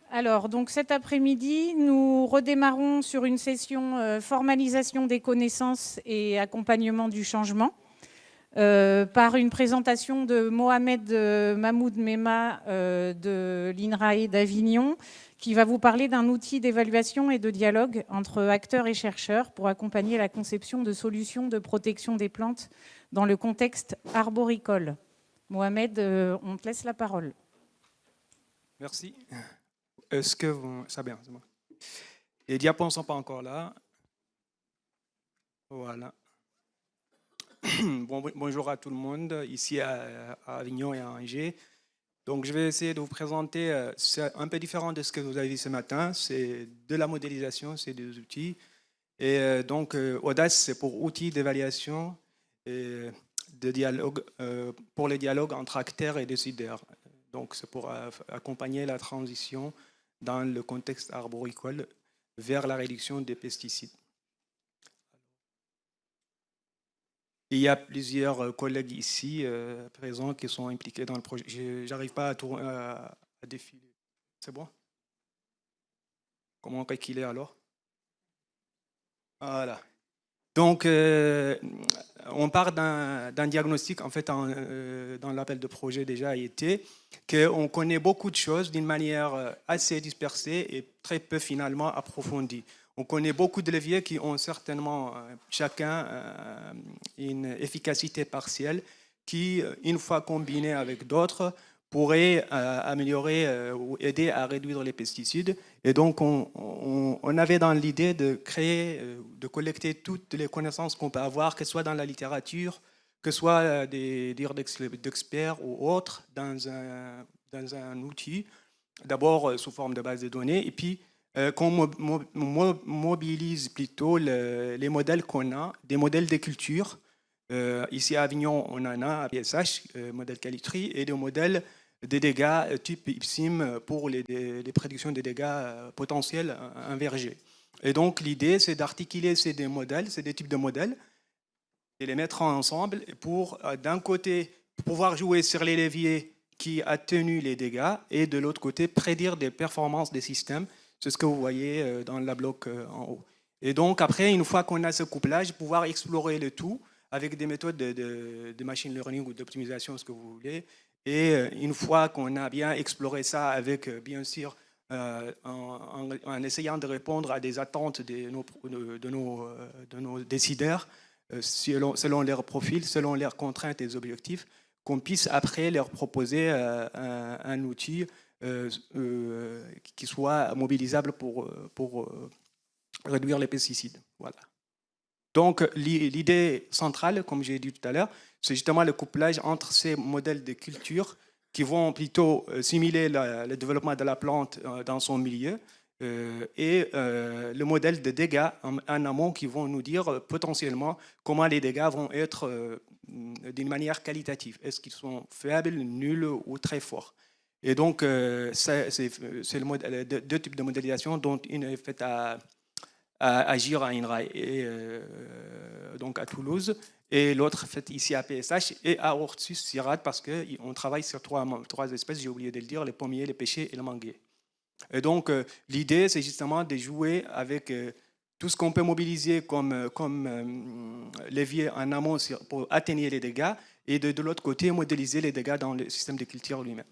Alors, donc cet après-midi, nous redémarrons sur une session formalisation des connaissances et accompagnement du changement par une présentation de Mohamed Mahmoud Mema de l'INRAE d'Avignon, qui va vous parler d'un outil d'évaluation et de dialogue entre acteurs et chercheurs pour accompagner la conception de solutions de protection des plantes dans le contexte arboricole. Mohamed, on te laisse la parole. Merci. Est-ce que ça bien, c'est bon. Les diapos ne sont pas encore là. Voilà. Bonjour à tout le monde, ici à Avignon et à Angers. Donc, je vais essayer de vous présenter, c'est un peu différent de ce que vous avez vu ce matin, c'est de la modélisation, c'est des outils. Et donc, Audace, c'est pour outils d'évaluation et de dialogue, pour les dialogues entre acteurs et décideurs. Donc, c'est pour accompagner la transition dans le contexte arboricole vers la réduction des pesticides. Il y a plusieurs collègues ici présents qui sont impliqués dans le projet. Je n'arrive pas à défiler. C'est bon? Comment est-il alors? Voilà. Donc, on part d'un diagnostic, en fait, dans l'appel de projet déjà été, qu'on connaît beaucoup de choses d'une manière assez dispersée et très peu finalement approfondie. On connaît beaucoup de leviers qui ont certainement chacun une efficacité partielle qui, une fois combinée avec d'autres, pourrait améliorer ou aider à réduire les pesticides. Et donc, on avait dans l'idée de créer, de collecter toutes les connaissances qu'on peut avoir, que ce soit dans la littérature, que ce soit des dires d'experts ou autres, dans un outil, d'abord sous forme de base de données, et puis qu'on mobilise plutôt les modèles qu'on a, des modèles de culture. Ici à Avignon, on en a à PSH, modèle Calitri, et des modèles des dégâts type IPSIM pour les prédictions des dégâts potentiels en verger. Et donc l'idée, c'est d'articuler ces des types de modèles, et les mettre ensemble pour, d'un côté, pouvoir jouer sur les leviers qui atténuent les dégâts, et de l'autre côté, prédire des performances des systèmes. C'est ce que vous voyez dans la bloc en haut. Et donc après, une fois qu'on a ce couplage, pouvoir explorer le tout avec des méthodes de machine learning ou d'optimisation, ce que vous voulez. Et une fois qu'on a bien exploré ça avec, bien sûr, en essayant de répondre à des attentes de nos décideurs, selon leur profil, selon leurs contraintes et objectifs, qu'on puisse après leur proposer un outil qui soit mobilisable pour réduire les pesticides. Voilà. Donc, l'idée centrale, comme j'ai dit tout à l'heure, c'est justement le couplage entre ces modèles de culture qui vont plutôt simuler le développement de la plante dans son milieu et le modèle de dégâts en amont qui vont nous dire potentiellement comment les dégâts vont être d'une manière qualitative. Est-ce qu'ils sont faibles, nuls ou très forts? Et donc, c'est deux types de modélisation dont une est faite à agir à INRAE et donc à Toulouse, et l'autre faite ici à PSH et à Ursus Sirat parce qu'on travaille sur trois espèces, j'ai oublié de le dire, les pommiers, les pêchers et le manguier. Et donc l'idée c'est justement de jouer avec tout ce qu'on peut mobiliser comme levier en amont pour atténuer les dégâts et de l'autre côté modéliser les dégâts dans le système de culture lui-même.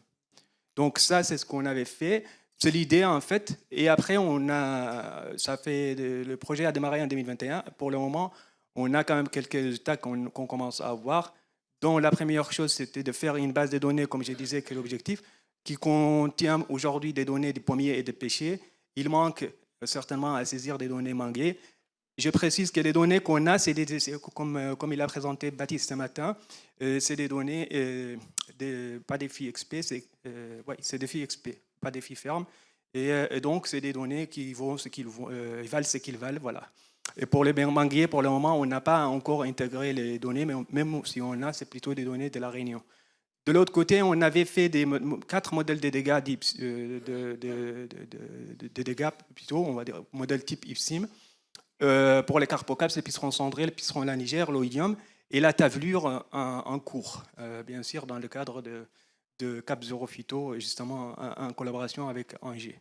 Donc ça c'est ce qu'on avait fait. C'est l'idée en fait, et après le projet a démarré en 2021. Pour le moment, on a quand même quelques résultats qu'on commence à avoir, dont la première chose c'était de faire une base de données, comme je disais, que l'objectif, qui contient aujourd'hui des données des pommiers et des pêchers. Il manque certainement à saisir des données manguiers. Je précise que les données qu'on a, comme il a présenté Baptiste ce matin, c'est des données, pas des filles XP, c'est des filles XP, pas des filles fermes. Et donc, c'est des données qui valent ce qu'ils valent. Voilà. Et pour les manguiers, pour le moment, on n'a pas encore intégré les données, mais même si on a, c'est plutôt des données de la Réunion. De l'autre côté, on avait fait 4 modèles de dégâts, de dégâts plutôt, on va dire, modèle type IFSIM. Pour les carpocaps, les pucerons cendrés, les pucerons lanigères, l'oïdium et la tavelure en cours, bien sûr dans le cadre de Cap Zero Phyto, justement en collaboration avec Angers.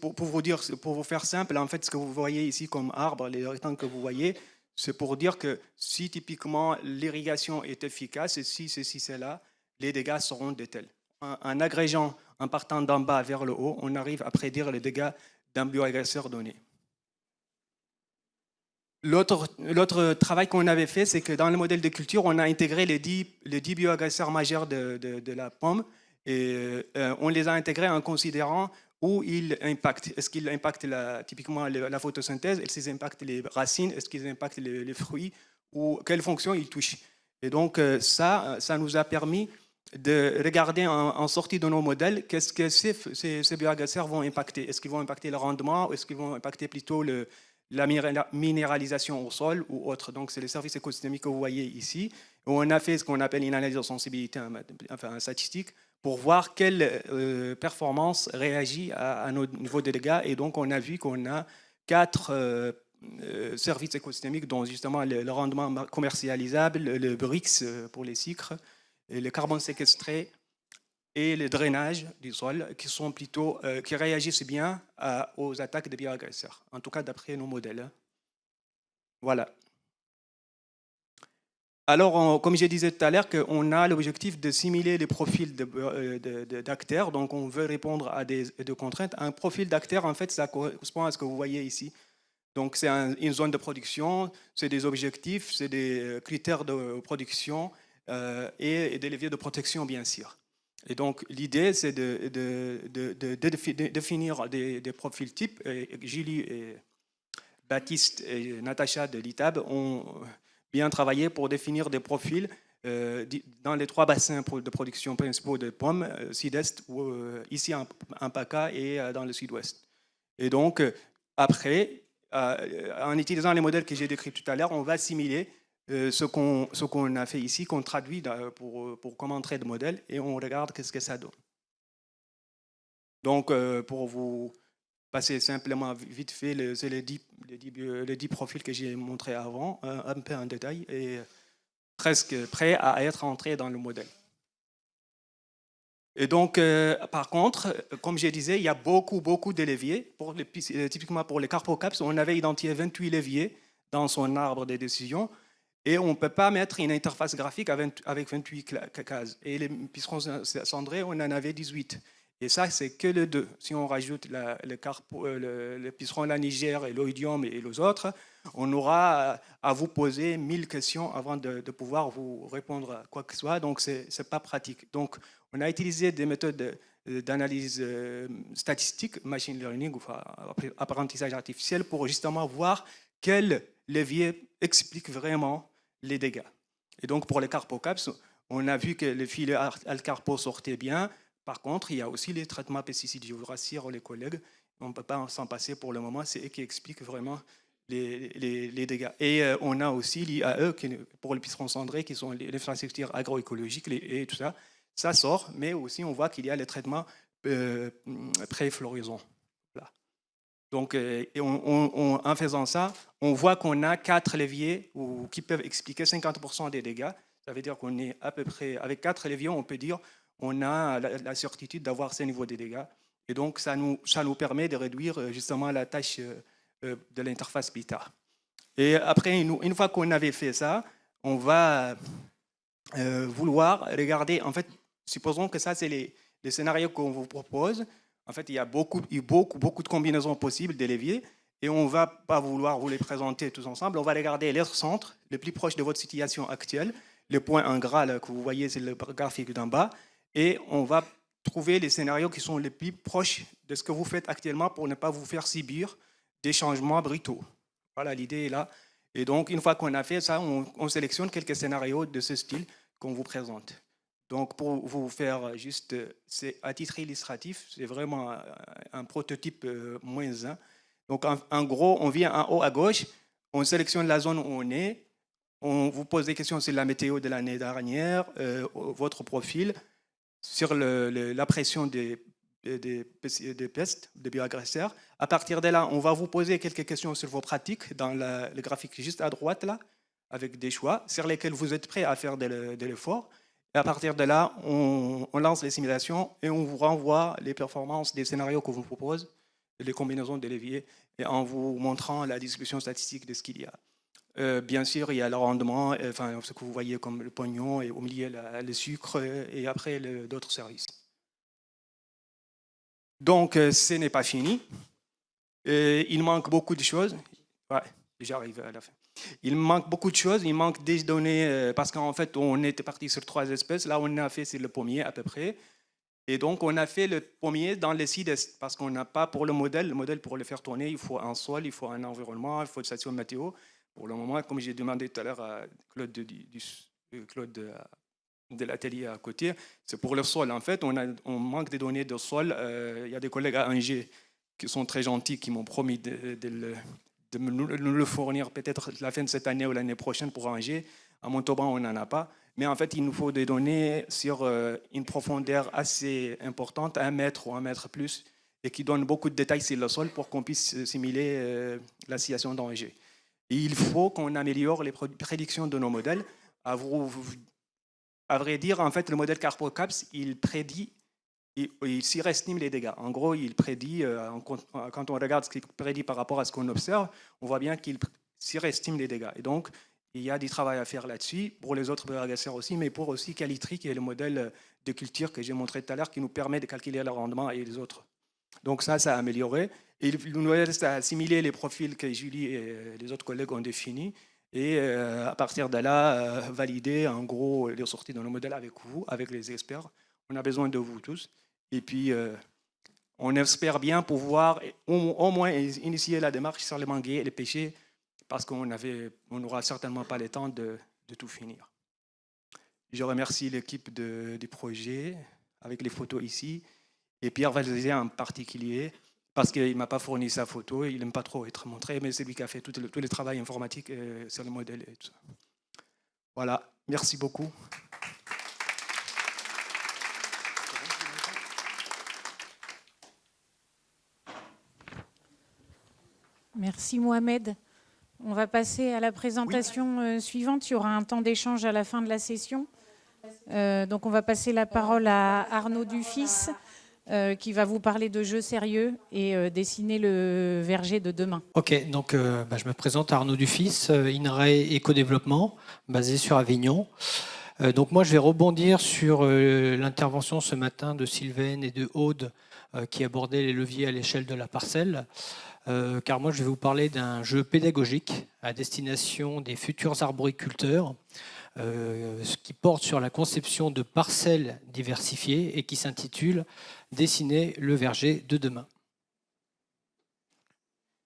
Pour vous faire simple, en fait, ce que vous voyez ici comme arbre, les rectangles que vous voyez, c'est pour dire que si typiquement l'irrigation est efficace, et si ceci, c'est là, les dégâts seront de tels. En agrégeant, en partant d'en bas vers le haut, on arrive à prédire les dégâts d'un bioagresseur donné. L'autre travail qu'on avait fait, c'est que dans le modèle de culture, on a intégré les 10 bioagresseurs majeurs de la pomme, et on les a intégrés en considérant où ils impactent. Est-ce qu'ils impactent typiquement la photosynthèse? Est-ce qu'ils impactent les racines? Est-ce qu'ils impactent les fruits? Ou quelles fonctions ils touchent? Et donc ça nous a permis de regarder en sortie de nos modèles qu'est-ce que ces bioagresseurs vont impacter. Est-ce qu'ils vont impacter le rendement? Ou est-ce qu'ils vont impacter plutôt la minéralisation au sol ou autre? Donc c'est les services écosystémiques que vous voyez ici. On a fait ce qu'on appelle une analyse de sensibilité, enfin statistique, pour voir quelle performance réagit à nos niveaux de dégâts. Et donc, on a vu qu'on a 4 services écosystémiques, dont justement le rendement commercialisable, le BRICS pour les sucres, le carbone séquestré et le drainage du sol, qui réagissent bien aux attaques des bioagresseurs, en tout cas d'après nos modèles. Voilà. Alors, comme je disais tout à l'heure, on a l'objectif de simuler les profils d'acteurs. Donc, on veut répondre à des contraintes. Un profil d'acteur, en fait, ça correspond à ce que vous voyez ici. Donc, c'est une zone de production, c'est des objectifs, c'est des critères de production et des leviers de protection, bien sûr. Et donc, l'idée, c'est de définir des profils types. Julie et Baptiste et Natacha de l'ITAB ont bien travaillé pour définir des profils dans les 3 bassins de production principaux de pommes, sud-est, ici en PACA et dans le sud-ouest. Et donc, après, en utilisant les modèles que j'ai décrits tout à l'heure, on va simuler ce qu'on a fait ici, qu'on traduit comme entrée de modèle, et on regarde qu'est-ce que ça donne. Donc, pour vous passer simplement vite fait, c'est les 10 profils que j'ai montrés avant, un peu en détail, et presque prêts à être entrés dans le modèle. Et donc, par contre, comme je disais, il y a beaucoup de leviers. Typiquement pour les carpocaps, on avait identifié 28 leviers dans son arbre de décision, et on ne peut pas mettre une interface graphique avec 28 cases. Et les pucerons cendrés, on en avait 18. Et ça, c'est que le 2. Si on rajoute le puceron laniger et l'oïdium et les autres, on aura à vous poser 1000 questions avant de pouvoir vous répondre à quoi que ce soit. Donc, ce n'est pas pratique. Donc, on a utilisé des méthodes d'analyse statistique, machine learning, enfin, apprentissage artificiel, pour justement voir quel levier explique vraiment les dégâts. Et donc, pour les carpocaps, on a vu que les filets alcarpo sortaient bien. Par contre, il y a aussi les traitements pesticides. Je vous rassure, les collègues, on ne peut pas s'en passer pour le moment. C'est eux qui expliquent vraiment les dégâts. Et on a aussi l'IAE pour les pucerons cendrés, qui sont les infrastructures agroécologiques et tout ça. Ça sort, mais aussi on voit qu'il y a les traitements pré-floraison. Voilà. Donc, en faisant ça, on voit qu'on a 4 leviers qui peuvent expliquer 50% des dégâts. Ça veut dire qu'on est à peu près, avec 4 leviers, on peut dire on a la certitude d'avoir ces niveaux de dégâts. Et donc, ça nous permet de réduire justement la tâche de l'interface plus tard. Et après, une fois qu'on avait fait ça, on va vouloir regarder, en fait, supposons que ça, c'est les scénarios qu'on vous propose. En fait, il y a beaucoup de combinaisons possibles des leviers, et on ne va pas vouloir vous les présenter tous ensemble. On va regarder les centres les plus proches de votre situation actuelle. Le point en gras là, que vous voyez, c'est le graphique d'en bas. Et on va trouver les scénarios qui sont les plus proches de ce que vous faites actuellement pour ne pas vous faire subir des changements brutaux. Voilà, l'idée est là. Et donc, une fois qu'on a fait ça, on sélectionne quelques scénarios de ce style qu'on vous présente. Donc, pour vous faire juste, c'est à titre illustratif, c'est vraiment un prototype -1. Donc, en gros, on vient en haut à gauche, on sélectionne la zone où on est, on vous pose des questions sur la météo de l'année dernière, votre profil, sur la pression des pestes, des bioagresseurs. À partir de là, on va vous poser quelques questions sur vos pratiques dans le graphique juste à droite, là, avec des choix sur lesquels vous êtes prêts à faire de l'effort. Et à partir de là, on lance les simulations et on vous renvoie les performances des scénarios qu'on vous propose, les combinaisons de leviers, et en vous montrant la distribution statistique de ce qu'il y a. Bien sûr, il y a le rendement, enfin, ce que vous voyez comme le pognon, et au milieu, le sucre, et après, d'autres services. Donc, ce n'est pas fini. Il manque beaucoup de choses. Ouais, j'arrive à la fin. Il manque beaucoup de choses. Il manque des données parce qu'en fait, on était parti sur 3 espèces. Là, on a fait c'est le pommier à peu près. Et donc, on a fait le pommier dans les CIDES parce qu'on n'a pas pour le modèle. Le modèle, pour le faire tourner, il faut un sol, il faut un environnement, il faut une station météo. Pour le moment, comme j'ai demandé tout à l'heure à Claude de l'atelier à côté, c'est pour le sol. En fait, on manque des données de sol. Il y a des collègues à Angers qui sont très gentils, qui m'ont promis de nous le fournir peut-être la fin de cette année ou l'année prochaine pour Angers. À Montauban, on n'en a pas. Mais en fait, il nous faut des données sur une profondeur assez importante, 1 mètre ou 1 mètre plus, et qui donnent beaucoup de détails sur le sol pour qu'on puisse simuler la situation d'Angers. Et il faut qu'on améliore les prédictions de nos modèles. À vrai dire, en fait, le modèle CarpoCaps, il prédit, il surestime les dégâts. En gros, il prédit, quand on regarde ce qu'il prédit par rapport à ce qu'on observe, on voit bien qu'il surestime les dégâts. Et donc, il y a du travail à faire là-dessus, pour les autres biogasseurs aussi, mais pour aussi Calitri, qui est le modèle de culture que j'ai montré tout à l'heure, qui nous permet de calculer le rendement et les autres. Donc ça a amélioré. Et il nous reste à assimiler les profils que Julie et les autres collègues ont définis, et à partir de là, valider en gros les sorties de nos modèles avec vous, avec les experts. On a besoin de vous tous. Et puis, on espère bien pouvoir au moins initier la démarche sur les manguiers et les pêchers, parce qu'on n'aura certainement pas le temps de tout finir. Je remercie l'équipe du projet, avec les photos ici, et Pierre Valzé en particulier, parce qu'il ne m'a pas fourni sa photo, il n'aime pas trop être montré, mais c'est lui qui a fait tout le travail informatique sur le modèle et tout ça. Voilà, merci beaucoup. Merci Mohamed. On va passer à la présentation suivante. Il y aura un temps d'échange à la fin de la session. Donc on va passer la parole à Arnaud Dufis, qui va vous parler de jeux sérieux et dessiner le verger de demain. Ok, donc je me présente Arnaud Dufis, INRAE Éco-Développement, basé sur Avignon. Donc moi je vais rebondir sur l'intervention ce matin de Sylvaine et de Aude qui abordaient les leviers à l'échelle de la parcelle. Car moi je vais vous parler d'un jeu pédagogique à destination des futurs arboriculteurs, qui porte sur la conception de parcelles diversifiées et qui s'intitule « Dessiner le verger de demain ».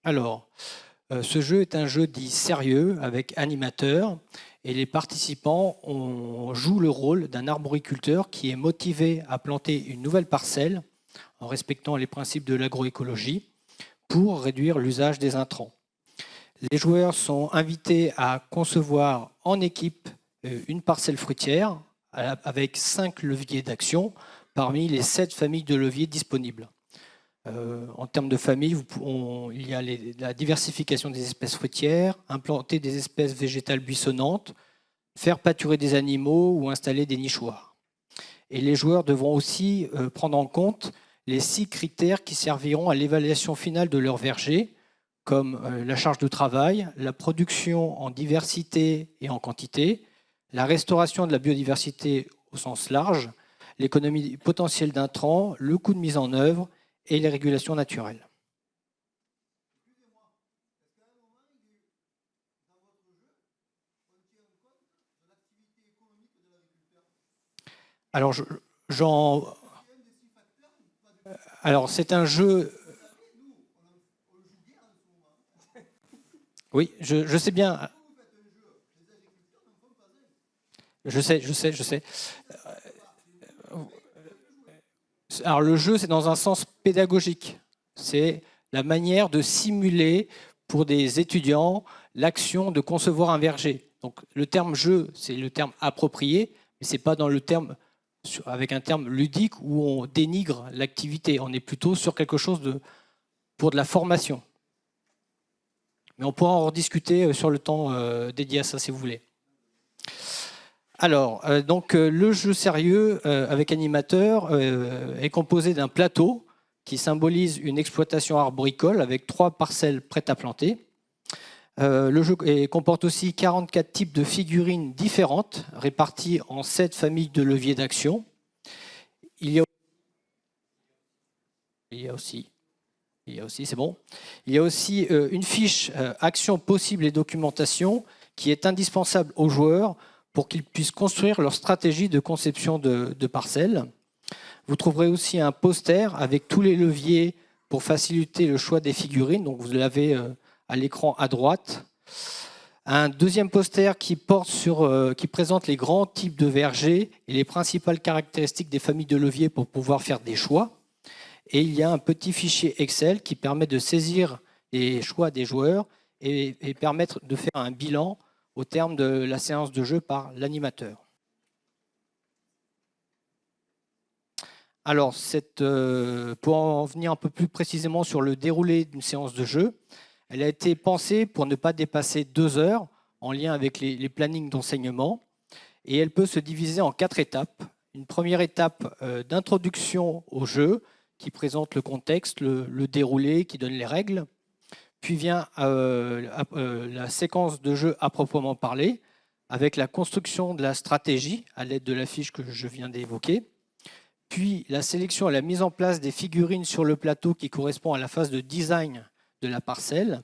Alors, ce jeu est un jeu dit sérieux avec animateur, et les participants jouent le rôle d'un arboriculteur qui est motivé à planter une nouvelle parcelle en respectant les principes de l'agroécologie pour réduire l'usage des intrants. Les joueurs sont invités à concevoir en équipe une parcelle fruitière avec 5 leviers d'action parmi les 7 familles de leviers disponibles. En termes de famille, il y a la diversification des espèces fruitières, implanter des espèces végétales buissonnantes, faire pâturer des animaux ou installer des nichoirs. Et les joueurs devront aussi prendre en compte les 6 critères qui serviront à l'évaluation finale de leur verger, comme la charge de travail, la production en diversité et en quantité, la restauration de la biodiversité au sens large, l'économie potentielle d'intrants, le coût de mise en œuvre et les régulations naturelles. Alors, c'est un jeu... Oui, je sais bien. Je sais. Alors, le jeu, c'est dans un sens pédagogique. C'est la manière de simuler pour des étudiants l'action de concevoir un verger. Donc, le terme jeu, c'est le terme approprié, mais ce n'est pas dans le terme, avec un terme ludique où on dénigre l'activité. On est plutôt sur quelque chose pour de la formation. Mais on pourra en rediscuter sur le temps dédié à ça, si vous voulez. Alors, le jeu sérieux avec animateur est composé d'un plateau qui symbolise une exploitation arboricole avec 3 parcelles prêtes à planter. Le jeu comporte aussi 44 types de figurines différentes réparties en 7 familles de leviers d'action. Il y a aussi, c'est bon. Il y a aussi une fiche action possible et documentation qui est indispensable aux joueurs pour qu'ils puissent construire leur stratégie de conception de parcelles. Vous trouverez aussi un poster avec tous les leviers pour faciliter le choix des figurines. Donc vous l'avez à l'écran à droite. Un deuxième poster qui présente les grands types de vergers et les principales caractéristiques des familles de leviers pour pouvoir faire des choix. Et il y a un petit fichier Excel qui permet de saisir les choix des joueurs et permettre de faire un bilan au terme de la séance de jeu par l'animateur. Alors, pour en venir un peu plus précisément sur le déroulé d'une séance de jeu, elle a été pensée pour ne pas dépasser 2 heures en lien avec les plannings d'enseignement. Et elle peut se diviser en 4 étapes. Une première étape d'introduction au jeu qui présente le contexte, le déroulé, qui donne les règles. Puis vient la séquence de jeu à proprement parler, avec la construction de la stratégie à l'aide de la fiche que je viens d'évoquer. Puis la sélection et la mise en place des figurines sur le plateau qui correspond à la phase de design de la parcelle.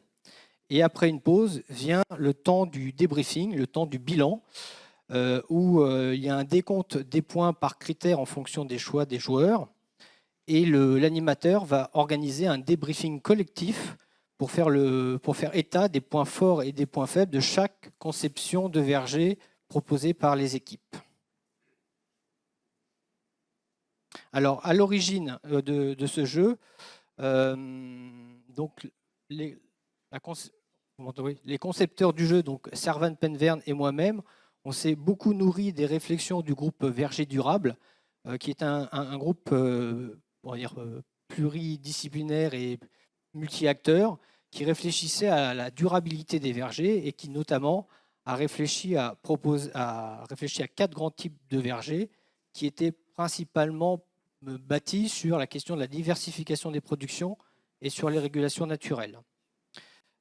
Et après une pause vient le temps du débriefing, le temps du bilan, où il y a un décompte des points par critère en fonction des choix des joueurs. Et l'animateur va organiser un débriefing collectif pour faire état des points forts et des points faibles de chaque conception de verger proposée par les équipes. Alors, à l'origine de ce jeu, les concepteurs du jeu, donc Servan Penverne et moi-même, on s'est beaucoup nourri des réflexions du groupe Verger Durable, qui est un groupe pluridisciplinaire et multi-acteurs qui réfléchissait à la durabilité des vergers et qui notamment a réfléchi à 4 grands types de vergers qui étaient principalement bâtis sur la question de la diversification des productions et sur les régulations naturelles.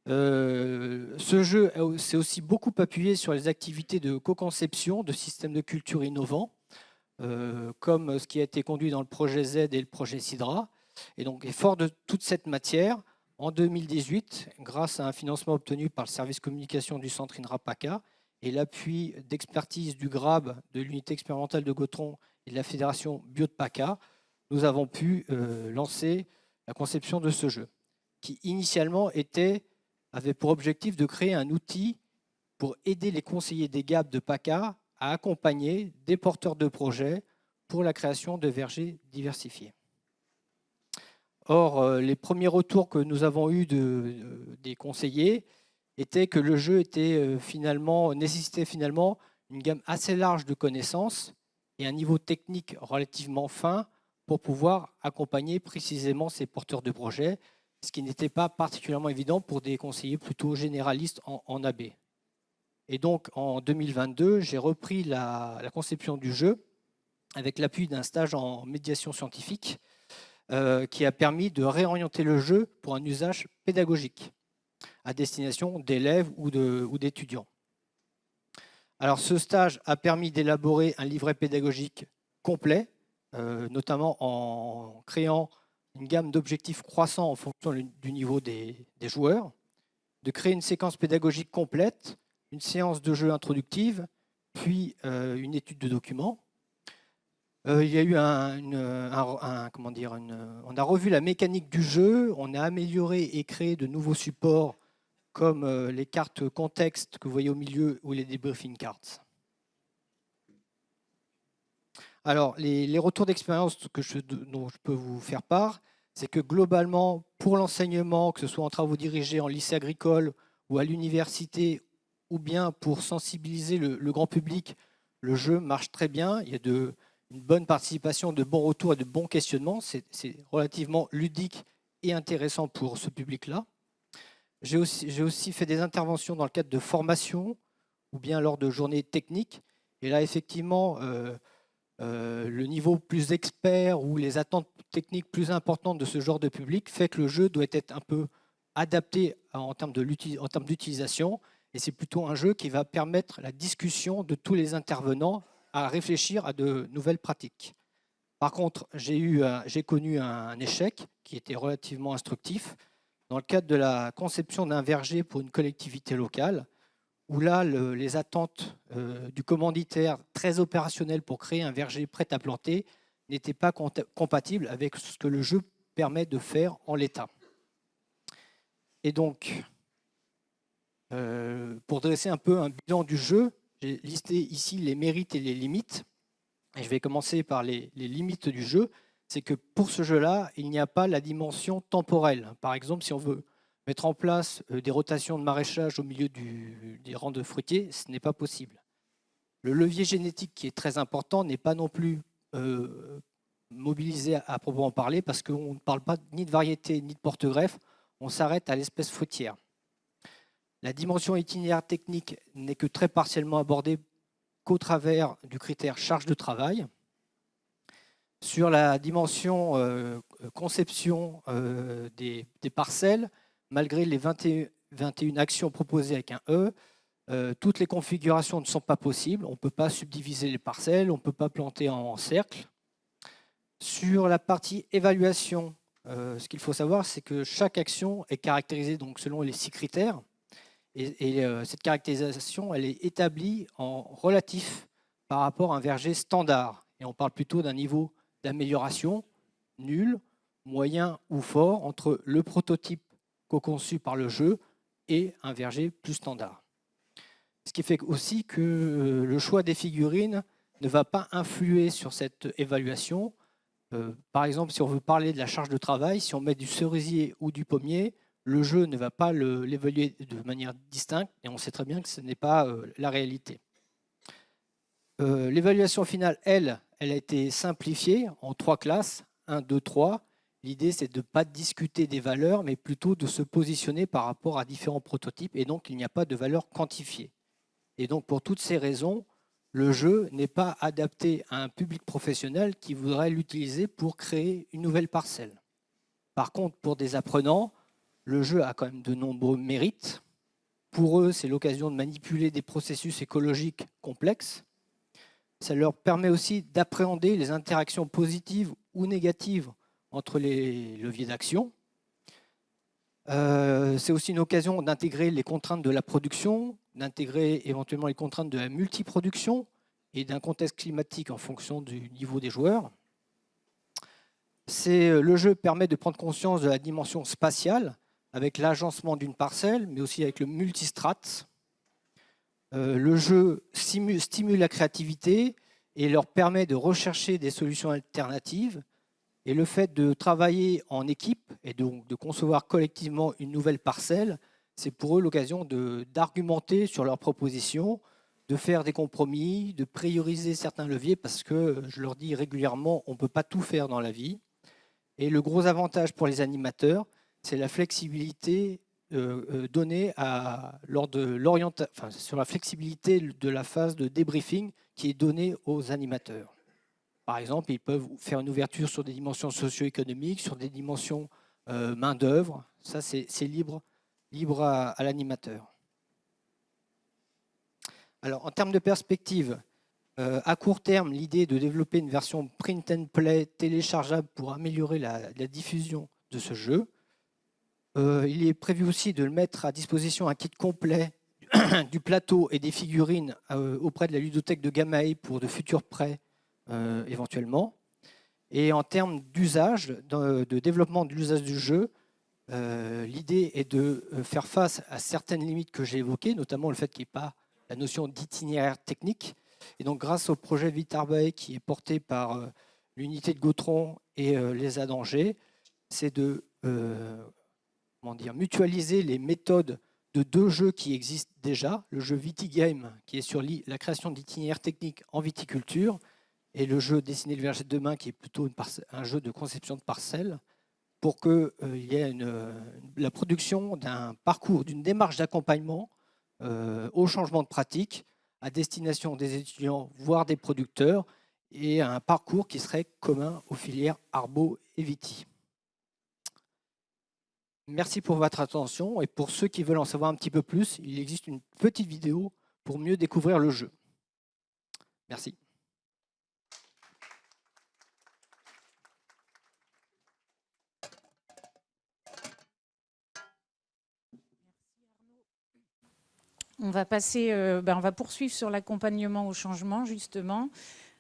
Ce jeu s'est aussi beaucoup appuyé sur les activités de co-conception de systèmes de culture innovants, comme ce qui a été conduit dans le projet Z et le projet Sidra. Et donc, fort de toute cette matière, en 2018, grâce à un financement obtenu par le service communication du centre INRA-PACA et l'appui d'expertise du GRAB, de l'unité expérimentale de Gautron et de la fédération Bio de PACA, nous avons pu lancer la conception de ce jeu, qui initialement avait pour objectif de créer un outil pour aider les conseillers des GAB de PACA à accompagner des porteurs de projets pour la création de vergers diversifiés. Or, les premiers retours que nous avons eus des conseillers étaient que le jeu nécessitait finalement une gamme assez large de connaissances et un niveau technique relativement fin pour pouvoir accompagner précisément ces porteurs de projets, ce qui n'était pas particulièrement évident pour des conseillers plutôt généralistes en AB. Et donc, en 2022, j'ai repris la conception du jeu avec l'appui d'un stage en médiation scientifique qui a permis de réorienter le jeu pour un usage pédagogique à destination d'élèves ou d'étudiants. Alors, ce stage a permis d'élaborer un livret pédagogique complet, notamment en créant une gamme d'objectifs croissants en fonction du niveau des joueurs, de créer une séquence pédagogique complète, une séance de jeu introductive, puis une étude de documents. Il y a eu on a revu la mécanique du jeu, on a amélioré et créé de nouveaux supports comme les cartes contexte que vous voyez au milieu ou les debriefing cards. Alors, les retours d'expérience dont je peux vous faire part, c'est que globalement, pour l'enseignement, que ce soit en travaux dirigés en lycée agricole ou à l'université, ou bien pour sensibiliser le grand public, le jeu marche très bien. Il y a une bonne participation, de bons retours et de bons questionnements. C'est relativement ludique et intéressant pour ce public-là. J'ai aussi fait des interventions dans le cadre de formation ou bien lors de journées techniques. Et là, effectivement, le niveau plus expert ou les attentes techniques plus importantes de ce genre de public fait que le jeu doit être un peu adapté en termes d'utilisation. Et c'est plutôt un jeu qui va permettre la discussion de tous les intervenants à réfléchir à de nouvelles pratiques. Par contre, j'ai connu un échec qui était relativement instructif dans le cadre de la conception d'un verger pour une collectivité locale, où là, les attentes du commanditaire très opérationnel pour créer un verger prêt à planter n'étaient pas compatibles avec ce que le jeu permet de faire en l'état. Et donc, pour dresser un peu un bilan du jeu, j'ai listé ici les mérites et les limites. Et je vais commencer par les limites du jeu. C'est que pour ce jeu-là, il n'y a pas la dimension temporelle. Par exemple, si on veut mettre en place des rotations de maraîchage au milieu des rangs de fruitiers, ce n'est pas possible. Le levier génétique qui est très important n'est pas non plus mobilisé à proprement parler parce qu'on ne parle pas ni de variété ni de porte-greffe, on s'arrête à l'espèce fruitière. La dimension itinéraire technique n'est que très partiellement abordée qu'au travers du critère charge de travail. Sur la dimension conception des parcelles, malgré les 21 actions proposées avec un E, toutes les configurations ne sont pas possibles. On ne peut pas subdiviser les parcelles, on ne peut pas planter en cercle. Sur la partie évaluation, ce qu'il faut savoir, c'est que chaque action est caractérisée donc, selon les 6 critères. Et cette caractérisation, elle est établie en relatif par rapport à un verger standard. Et on parle plutôt d'un niveau d'amélioration nul, moyen ou fort entre le prototype co-conçu par le jeu et un verger plus standard. Ce qui fait aussi que le choix des figurines ne va pas influer sur cette évaluation. Par exemple, si on veut parler de la charge de travail, si on met du cerisier ou du pommier, le jeu ne va pas l'évaluer de manière distincte et on sait très bien que ce n'est pas la réalité. L'évaluation finale, elle a été simplifiée en 3 classes, 1, 2, 3. L'idée, c'est de ne pas discuter des valeurs, mais plutôt de se positionner par rapport à différents prototypes et donc il n'y a pas de valeur quantifiée. Et donc pour toutes ces raisons, le jeu n'est pas adapté à un public professionnel qui voudrait l'utiliser pour créer une nouvelle parcelle. Par contre, pour des apprenants, le jeu a quand même de nombreux mérites. Pour eux, c'est l'occasion de manipuler des processus écologiques complexes. Ça leur permet aussi d'appréhender les interactions positives ou négatives entre les leviers d'action. C'est aussi une occasion d'intégrer les contraintes de la production, d'intégrer éventuellement les contraintes de la multiproduction et d'un contexte climatique en fonction du niveau des joueurs. Le jeu permet de prendre conscience de la dimension spatiale avec l'agencement d'une parcelle, mais aussi avec le multistrate. Le jeu stimule la créativité et leur permet de rechercher des solutions alternatives. Et le fait de travailler en équipe et donc de concevoir collectivement une nouvelle parcelle, c'est pour eux l'occasion d'argumenter sur leurs propositions, de faire des compromis, de prioriser certains leviers, parce que, je leur dis régulièrement, on ne peut pas tout faire dans la vie. Et le gros avantage pour les animateurs, c'est la flexibilité donnée sur la flexibilité de la phase de débriefing qui est donnée aux animateurs. Par exemple, ils peuvent faire une ouverture sur des dimensions socio-économiques, sur des dimensions main-d'œuvre. Ça, c'est libre à l'animateur. Alors, en termes de perspective, à court terme, l'idée est de développer une version print and play téléchargeable pour améliorer la diffusion de ce jeu. Il est prévu aussi de le mettre à disposition un kit complet du plateau et des figurines auprès de la ludothèque de Gamae pour de futurs prêts éventuellement. Et en termes d'usage, de développement de l'usage du jeu, l'idée est de faire face à certaines limites que j'ai évoquées, notamment le fait qu'il n'y ait pas la notion d'itinéraire technique. Et donc, grâce au projet Vitarbae qui est porté par l'unité de Gautron et l'ESA d'Angers, c'est de mutualiser les méthodes de 2 jeux qui existent déjà, le jeu Vitigame qui est sur la création d'itinéraires techniques en viticulture et le jeu Dessiner le verger de demain qui est plutôt un jeu de conception de parcelles pour qu'il y ait la production d'un parcours, d'une démarche d'accompagnement au changement de pratique à destination des étudiants, voire des producteurs, et un parcours qui serait commun aux filières Arbo et Viti. Merci pour votre attention et pour ceux qui veulent en savoir un petit peu plus, il existe une petite vidéo pour mieux découvrir le jeu. Merci. On va poursuivre sur l'accompagnement au changement, justement,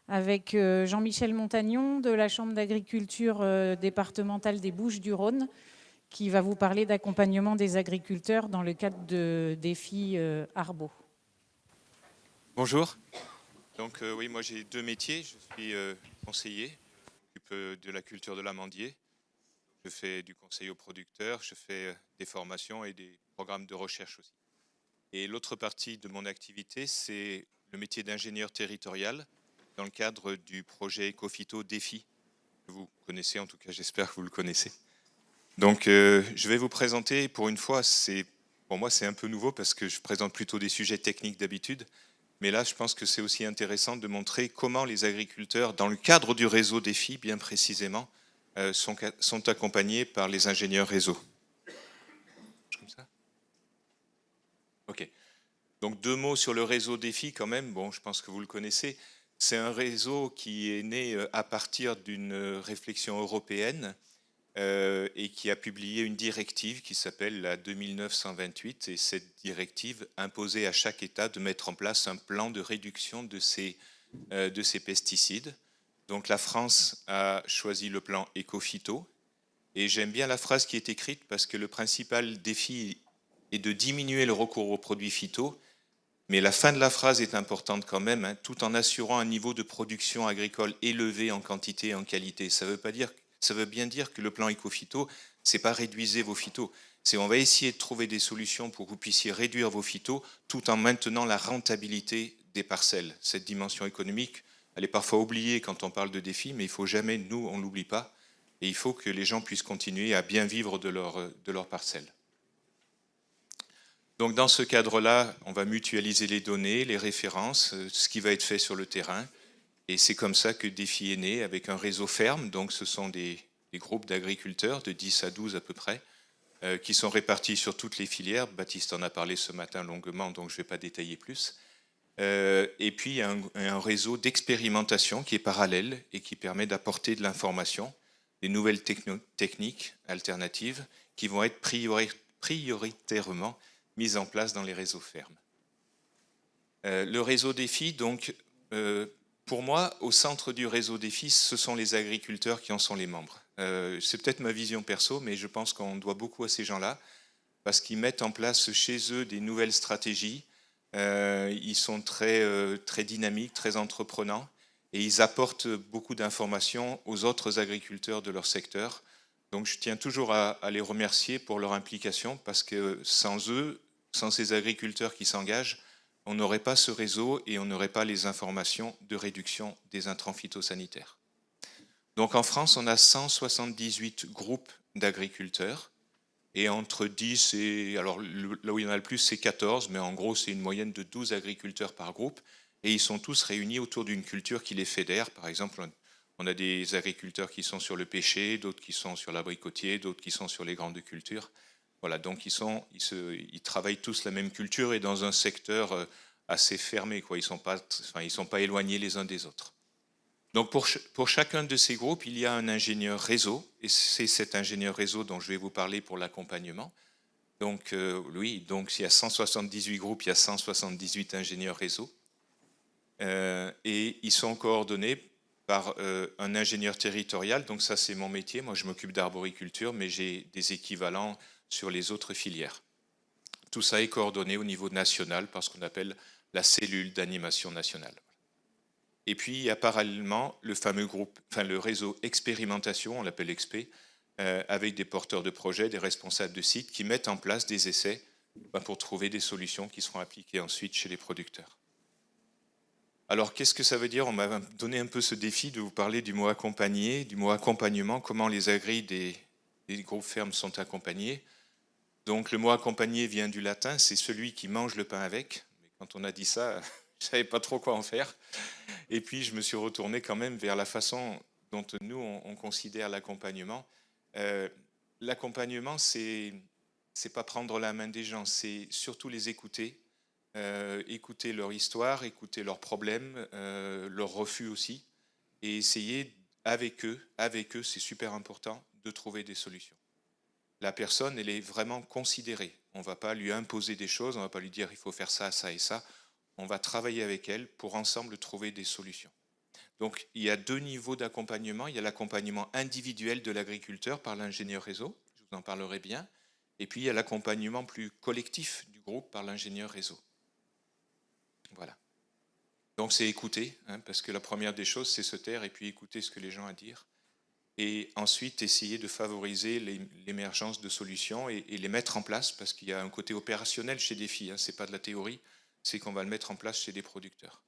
avec Jean-Michel Montagnon de la Chambre d'agriculture départementale des Bouches-du-Rhône, qui va vous parler d'accompagnement des agriculteurs dans le cadre de défis Arbo. Bonjour. Donc oui, moi j'ai 2 métiers. Je suis conseiller, je m'occupe de la culture de l'amandier. Je fais du conseil aux producteurs, je fais des formations et des programmes de recherche aussi. Et l'autre partie de mon activité, c'est le métier d'ingénieur territorial dans le cadre du projet Ecophyto Défi, que vous connaissez, en tout cas j'espère que vous le connaissez. Donc je vais vous présenter, pour une fois, pour moi c'est un peu nouveau parce que je présente plutôt des sujets techniques d'habitude, mais là je pense que c'est aussi intéressant de montrer comment les agriculteurs, dans le cadre du réseau Défi bien précisément, sont accompagnés par les ingénieurs réseau. Comme ça ? Ok. Donc 2 mots sur le réseau Défi quand même. Bon, je pense que vous le connaissez. C'est un réseau qui est né à partir d'une réflexion européenne et qui a publié une directive qui s'appelle la 2928. Et cette directive imposait à chaque État de mettre en place un plan de réduction de ces pesticides. Donc la France a choisi le plan Ecophyto. Et j'aime bien la phrase qui est écrite parce que le principal défi est de diminuer le recours aux produits phyto, mais la fin de la phrase est importante quand même, hein, tout en assurant un niveau de production agricole élevé en quantité et en qualité. Ça veut bien dire que le plan Ecophyto, c'est pas réduisez vos phytos, c'est on va essayer de trouver des solutions pour que vous puissiez réduire vos phytos tout en maintenant la rentabilité des parcelles. Cette dimension économique, elle est parfois oubliée quand on parle de défis, mais il faut jamais, nous, on l'oublie pas, et il faut que les gens puissent continuer à bien vivre de leur parcelle. Donc dans ce cadre-là, on va mutualiser les données, les références, ce qui va être fait sur le terrain. Et c'est comme ça que Défi est né, avec un réseau ferme. Donc ce sont des groupes d'agriculteurs, de 10 à 12 à peu près, qui sont répartis sur toutes les filières. Baptiste en a parlé ce matin longuement, donc je ne vais pas détailler plus. Et puis un réseau d'expérimentation qui est parallèle et qui permet d'apporter de l'information, des nouvelles techniques alternatives qui vont être prioritairement mise en place dans les réseaux fermes. Le réseau Défi, donc, pour moi, au centre du réseau Défi, ce sont les agriculteurs qui en sont les membres. C'est peut-être ma vision perso, mais je pense qu'on doit beaucoup à ces gens-là, parce qu'ils mettent en place chez eux des nouvelles stratégies, ils sont très dynamiques, très entreprenants, et ils apportent beaucoup d'informations aux autres agriculteurs de leur secteur. Donc je tiens toujours à les remercier pour leur implication parce que sans eux, sans ces agriculteurs qui s'engagent, on n'aurait pas ce réseau et on n'aurait pas les informations de réduction des intrants phytosanitaires. Donc en France, on a 178 groupes d'agriculteurs et entre 10 et, alors là où il y en a le plus, c'est 14, mais en gros, c'est une moyenne de 12 agriculteurs par groupe et ils sont tous réunis autour d'une culture qui les fédère. Par exemple, on a des agriculteurs qui sont sur le pêcher, d'autres qui sont sur l'abricotier, d'autres qui sont sur les grandes cultures. Voilà, donc ils travaillent tous la même culture et dans un secteur assez fermé, quoi. Ils sont pas éloignés les uns des autres. Donc pour chacun de ces groupes, il y a un ingénieur réseau, et c'est cet ingénieur réseau dont je vais vous parler pour l'accompagnement. Donc donc s'il y a 178 groupes, il y a 178 ingénieurs réseau. Et ils sont coordonnés par un ingénieur territorial, donc ça c'est mon métier, moi je m'occupe d'arboriculture, mais j'ai des équivalents sur les autres filières. Tout ça est coordonné au niveau national par ce qu'on appelle la cellule d'animation nationale. Et puis il y a parallèlement le fameux groupe, le réseau expérimentation, on l'appelle XP, avec des porteurs de projets, des responsables de sites qui mettent en place des essais pour trouver des solutions qui seront appliquées ensuite chez les producteurs. Alors, qu'est-ce que ça veut dire? On m'a donné un peu ce défi de vous parler du mot accompagner, du mot accompagnement, comment les agris des groupes fermes sont accompagnés. Donc, le mot accompagner vient du latin, c'est celui qui mange le pain avec. Mais quand on a dit ça, je ne savais pas trop quoi en faire. Et puis, je me suis retourné quand même vers la façon dont nous, on considère l'accompagnement. L'accompagnement, c'est pas prendre la main des gens, c'est surtout les écouter, écouter leur histoire, écouter leurs problèmes, leurs refus aussi, et essayer avec eux, c'est super important, de trouver des solutions. La personne, elle est vraiment considérée. On ne va pas lui imposer des choses, on ne va pas lui dire il faut faire ça, ça et ça. On va travailler avec elle pour ensemble trouver des solutions. Donc il y a 2 niveaux d'accompagnement. Il y a l'accompagnement individuel de l'agriculteur par l'ingénieur réseau, je vous en parlerai bien. Et puis il y a l'accompagnement plus collectif du groupe par l'ingénieur réseau. Voilà. Donc c'est écouter, parce que la première des choses, c'est se taire et puis écouter ce que les gens ont à dire. Et ensuite essayer de favoriser l'émergence de solutions et les mettre en place, parce qu'il y a un côté opérationnel chez Défi, ce n'est pas de la théorie, c'est qu'on va le mettre en place chez des producteurs.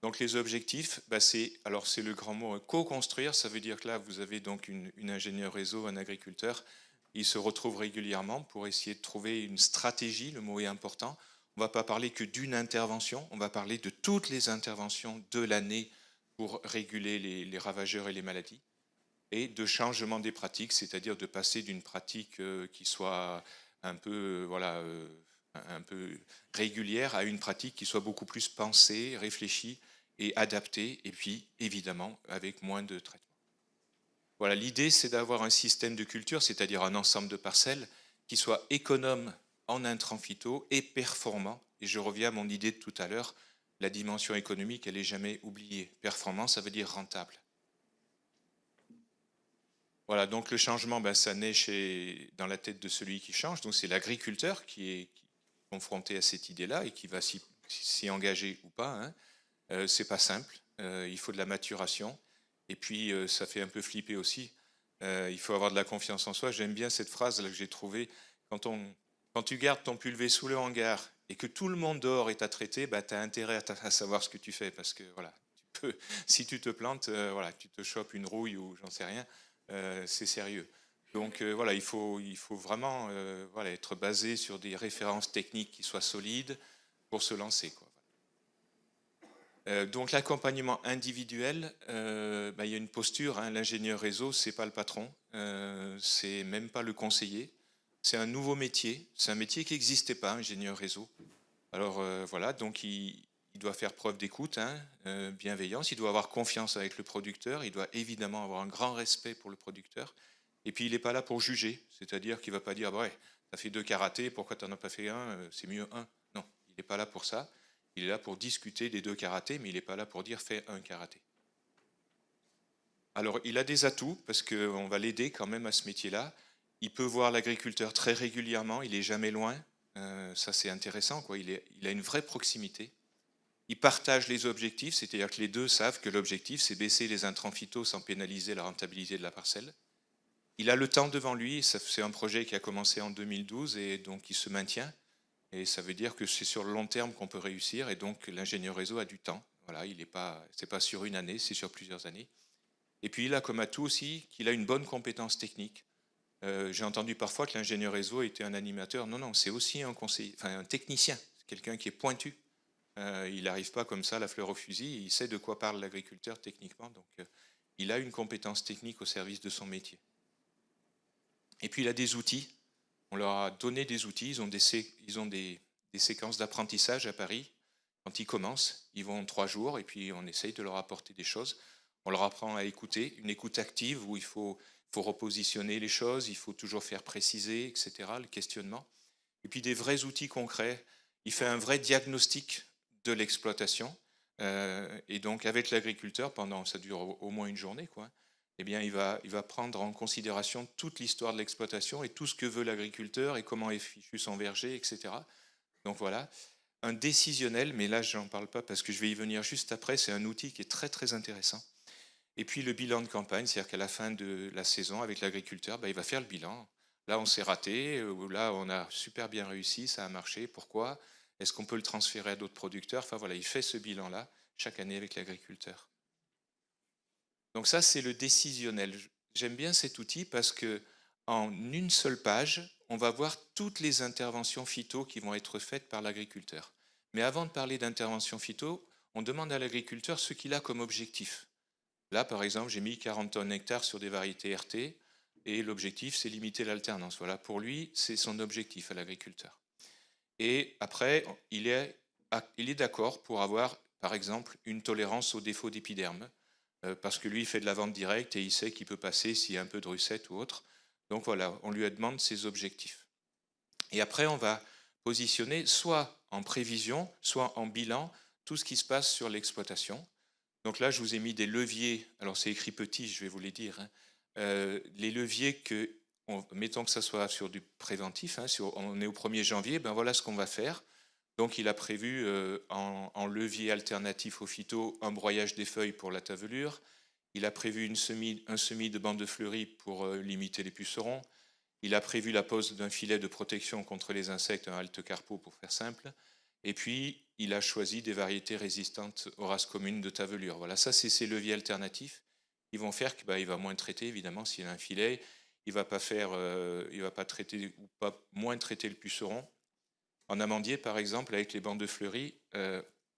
Donc les objectifs, c'est le grand mot, co-construire, ça veut dire que là vous avez donc une ingénieure réseau, un agriculteur, ils se retrouvent régulièrement pour essayer de trouver une stratégie, le mot est important. On ne va pas parler que d'une intervention, on va parler de toutes les interventions de l'année pour réguler les ravageurs et les maladies, et de changement des pratiques, c'est-à-dire de passer d'une pratique qui soit un peu, un peu régulière à une pratique qui soit beaucoup plus pensée, réfléchie et adaptée, et puis évidemment avec moins de traitements. Voilà, l'idée c'est d'avoir un système de culture, c'est-à-dire un ensemble de parcelles qui soit économe en intrants phyto et performant. Et je reviens à mon idée de tout à l'heure, la dimension économique, elle n'est jamais oubliée. Performance, ça veut dire rentable. Voilà, donc le changement, ça naît dans la tête de celui qui change. Donc c'est l'agriculteur qui est confronté à cette idée-là et qui va s'y engager ou pas. C'est pas simple, il faut de la maturation. Et puis ça fait un peu flipper aussi. Il faut avoir de la confiance en soi. J'aime bien cette phrase là que j'ai trouvée. Quand tu gardes ton pulvé sous le hangar et que tout le monde dehors est à traiter, tu as intérêt à savoir ce que tu fais, parce que voilà, si tu te plantes, tu te chopes une rouille ou j'en sais rien, c'est sérieux. Donc voilà, il faut vraiment être basé sur des références techniques qui soient solides pour se lancer, quoi. Donc l'accompagnement individuel, il y a une posture, l'ingénieur réseau, c'est pas le patron, c'est même pas le conseiller. C'est un nouveau métier, c'est un métier qui n'existait pas, ingénieur réseau. Alors voilà, donc il doit faire preuve d'écoute, bienveillance, il doit avoir confiance avec le producteur, il doit évidemment avoir un grand respect pour le producteur, et puis il n'est pas là pour juger, c'est-à-dire qu'il ne va pas dire ouais, tu as fait 2 karatés, pourquoi tu n'en as pas fait un, c'est mieux un. Non, il n'est pas là pour ça, il est là pour discuter des 2 karatés, mais il n'est pas là pour dire fais un karaté. Alors il a des atouts, parce qu'on va l'aider quand même à ce métier-là. Il peut voir l'agriculteur très régulièrement, il n'est jamais loin. Ça c'est intéressant, quoi. Il a une vraie proximité. Il partage les objectifs, c'est-à-dire que les deux savent que l'objectif c'est baisser les intrants phyto sans pénaliser la rentabilité de la parcelle. Il a le temps devant lui, c'est un projet qui a commencé en 2012 et donc il se maintient. Et ça veut dire que c'est sur le long terme qu'on peut réussir, et donc l'ingénieur réseau a du temps. Voilà, c'est pas sur une année, c'est sur plusieurs années. Et puis il a comme atout aussi qu'il a une bonne compétence technique. J'ai entendu parfois que l'ingénieur réseau était un animateur. Non, c'est aussi un conseiller, un technicien, quelqu'un qui est pointu. Il n'arrive pas comme ça, la fleur au fusil, il sait de quoi parle l'agriculteur techniquement, donc il a une compétence technique au service de son métier. Et puis il a des outils, on leur a donné des outils, ils ont des séquences d'apprentissage à Paris. Quand ils commencent, ils vont 3 jours et puis on essaye de leur apporter des choses. On leur apprend à écouter, une écoute active où il faut repositionner les choses, il faut toujours faire préciser, etc., le questionnement. Et puis des vrais outils concrets. Il fait un vrai diagnostic de l'exploitation. Et donc avec l'agriculteur, ça dure au moins une journée, quoi. Eh bien, il va prendre en considération toute l'histoire de l'exploitation et tout ce que veut l'agriculteur et comment est fichu son verger, etc. Donc voilà, un décisionnel, mais là je n'en parle pas parce que je vais y venir juste après, c'est un outil qui est très très intéressant. Et puis le bilan de campagne, c'est-à-dire qu'à la fin de la saison, avec l'agriculteur, il va faire le bilan. Là, on s'est raté, ou là, on a super bien réussi, ça a marché. Pourquoi ? Est-ce qu'on peut le transférer à d'autres producteurs ? Enfin voilà, il fait ce bilan-là chaque année avec l'agriculteur. Donc ça, c'est le décisionnel. J'aime bien cet outil parce qu'en une seule page, on va voir toutes les interventions phyto qui vont être faites par l'agriculteur. Mais avant de parler d'intervention phyto, on demande à l'agriculteur ce qu'il a comme objectif. Là, par exemple, j'ai mis 40 tonnes hectares sur des variétés RT et l'objectif, c'est limiter l'alternance. Voilà, pour lui, c'est son objectif à l'agriculteur. Et après, il est d'accord pour avoir, par exemple, une tolérance au défaut d'épiderme, parce que lui, il fait de la vente directe et il sait qu'il peut passer s'il y a un peu de rucette ou autre. Donc voilà, on lui demande ses objectifs. Et après, on va positionner soit en prévision, soit en bilan, tout ce qui se passe sur l'exploitation. Donc là, je vous ai mis des leviers, alors c'est écrit petit, je vais vous les dire, hein. Les leviers que, mettons que ça soit sur du préventif, hein, on est au 1er janvier, ben voilà ce qu'on va faire. Donc il a prévu en levier alternatif au phyto un broyage des feuilles pour la tavelure, il a prévu un semis de bandes de fleuries pour limiter les pucerons, il a prévu la pose d'un filet de protection contre les insectes, un halte carpo pour faire simple, et puis il a choisi des variétés résistantes aux races communes de tavelure. Voilà, ça c'est ses leviers alternatifs. Ils vont faire qu'il va moins traiter, évidemment, s'il a un filet. Il ne va pas traiter ou pas moins traiter le puceron. En amandier, par exemple, avec les bandes de fleuries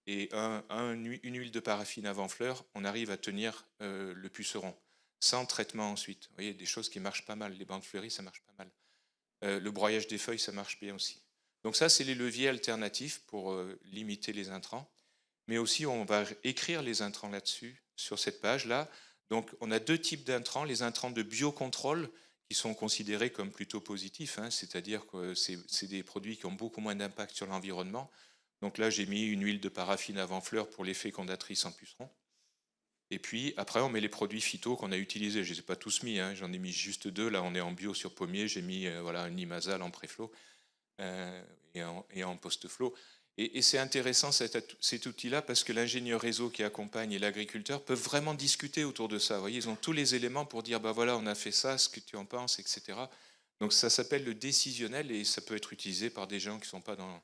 et une huile de paraffine avant fleur, on arrive à tenir le puceron sans traitement ensuite. Vous voyez, des choses qui marchent pas mal. Les bandes fleuries, ça marche pas mal. Le broyage des feuilles, ça marche bien aussi. Donc ça, c'est les leviers alternatifs pour limiter les intrants. Mais aussi, on va écrire les intrants là-dessus, sur cette page-là. Donc, on a 2 types d'intrants. Les intrants de biocontrôle, qui sont considérés comme plutôt positifs, hein, c'est-à-dire que c'est des produits qui ont beaucoup moins d'impact sur l'environnement. Donc là, j'ai mis une huile de paraffine avant fleur pour les fécondatrices en pucerons. Et puis, après, on met les produits phyto qu'on a utilisés. Je ne les ai pas tous mis, hein, j'en ai mis juste 2. Là, on est en bio sur pommier. J'ai mis voilà, un Imazal en préflow et en post-flow. Et c'est intéressant cet outil-là parce que l'ingénieur réseau qui accompagne et l'agriculteur peuvent vraiment discuter autour de ça. Vous voyez, ils ont tous les éléments pour dire bah voilà, on a fait ça, ce que tu en penses, etc. Donc ça s'appelle le décisionnel et ça peut être utilisé par des gens qui ne sont pas dans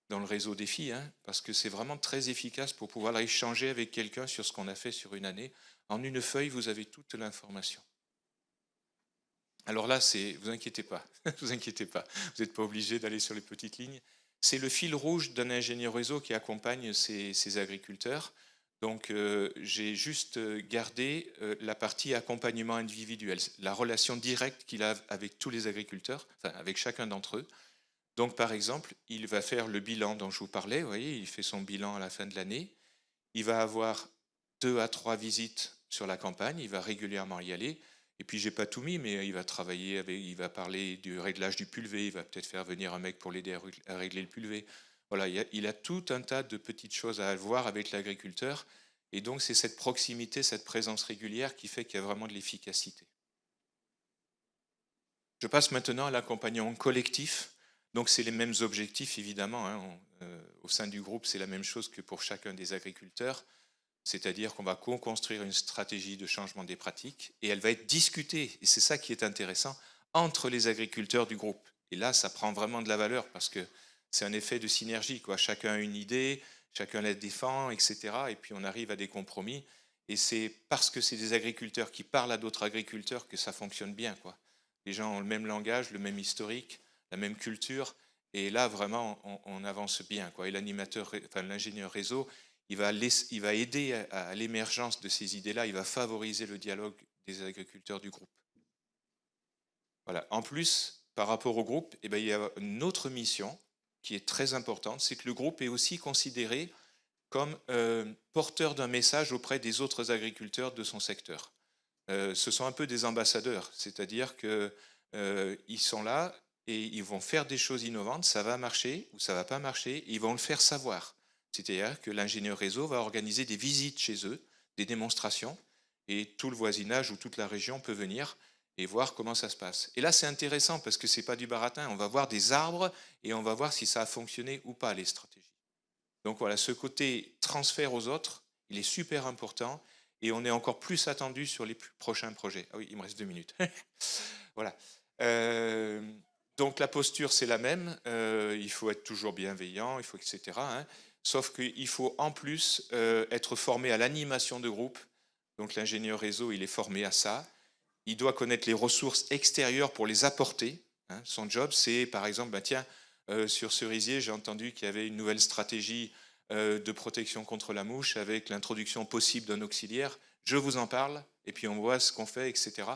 le réseau défi, hein, parce que c'est vraiment très efficace pour pouvoir échanger avec quelqu'un sur ce qu'on a fait sur une année. En une feuille, vous avez toute l'information. Alors là, vous inquiétez pas, vous inquiétez pas, vous n'êtes pas obligé d'aller sur les petites lignes. C'est le fil rouge d'un ingénieur réseau qui accompagne ces agriculteurs. Donc j'ai juste gardé la partie accompagnement individuel, la relation directe qu'il a avec tous les agriculteurs, enfin avec chacun d'entre eux. Donc par exemple, il va faire le bilan dont je vous parlais, vous voyez, il fait son bilan à la fin de l'année. Il va avoir 2 à 3 visites sur la campagne, il va régulièrement y aller. Et puis j'ai pas tout mis, mais il va travailler il va parler du réglage du pulvé, il va peut-être faire venir un mec pour l'aider à régler le pulvé. Voilà, il a tout un tas de petites choses à voir avec l'agriculteur. Et donc c'est cette proximité, cette présence régulière qui fait qu'il y a vraiment de l'efficacité. Je passe maintenant à l'accompagnement collectif. Donc c'est les mêmes objectifs évidemment, hein. Au sein du groupe, c'est la même chose que pour chacun des agriculteurs. C'est-à-dire qu'on va co-construire une stratégie de changement des pratiques et elle va être discutée, et c'est ça qui est intéressant, entre les agriculteurs du groupe. Et là, ça prend vraiment de la valeur parce que c'est un effet de synergie, quoi. Chacun a une idée, chacun la défend, etc. Et puis on arrive à des compromis. Et c'est parce que c'est des agriculteurs qui parlent à d'autres agriculteurs que ça fonctionne bien, quoi. Les gens ont le même langage, le même historique, la même culture. Et là, vraiment, on avance bien, quoi. Et l'ingénieur réseau, il va aider à l'émergence de ces idées-là, il va favoriser le dialogue des agriculteurs du groupe. Voilà. En plus, par rapport au groupe, il y a une autre mission qui est très importante, c'est que le groupe est aussi considéré comme porteur d'un message auprès des autres agriculteurs de son secteur. Ce sont un peu des ambassadeurs, c'est-à-dire qu'ils sont là et ils vont faire des choses innovantes, ça va marcher ou ça ne va pas marcher, et ils vont le faire savoir. C'est-à-dire que l'ingénieur réseau va organiser des visites chez eux, des démonstrations, et tout le voisinage ou toute la région peut venir et voir comment ça se passe. Et là, c'est intéressant parce que ce n'est pas du baratin. On va voir des arbres et on va voir si ça a fonctionné ou pas, les stratégies. Donc voilà, ce côté transfert aux autres, il est super important et on est encore plus attendu sur les prochains projets. Ah oui, il me reste 2 minutes. Voilà. Donc la posture, c'est la même. Il faut être toujours bienveillant, il faut, etc. Hein. Sauf qu'il faut en plus être formé à l'animation de groupe. Donc l'ingénieur réseau, il est formé à ça. Il doit connaître les ressources extérieures pour les apporter. Hein. Son job, c'est par exemple, tiens, Sur cerisier, j'ai entendu qu'il y avait une nouvelle stratégie de protection contre la mouche avec l'introduction possible d'un auxiliaire. Je vous en parle, et puis on voit ce qu'on fait, etc.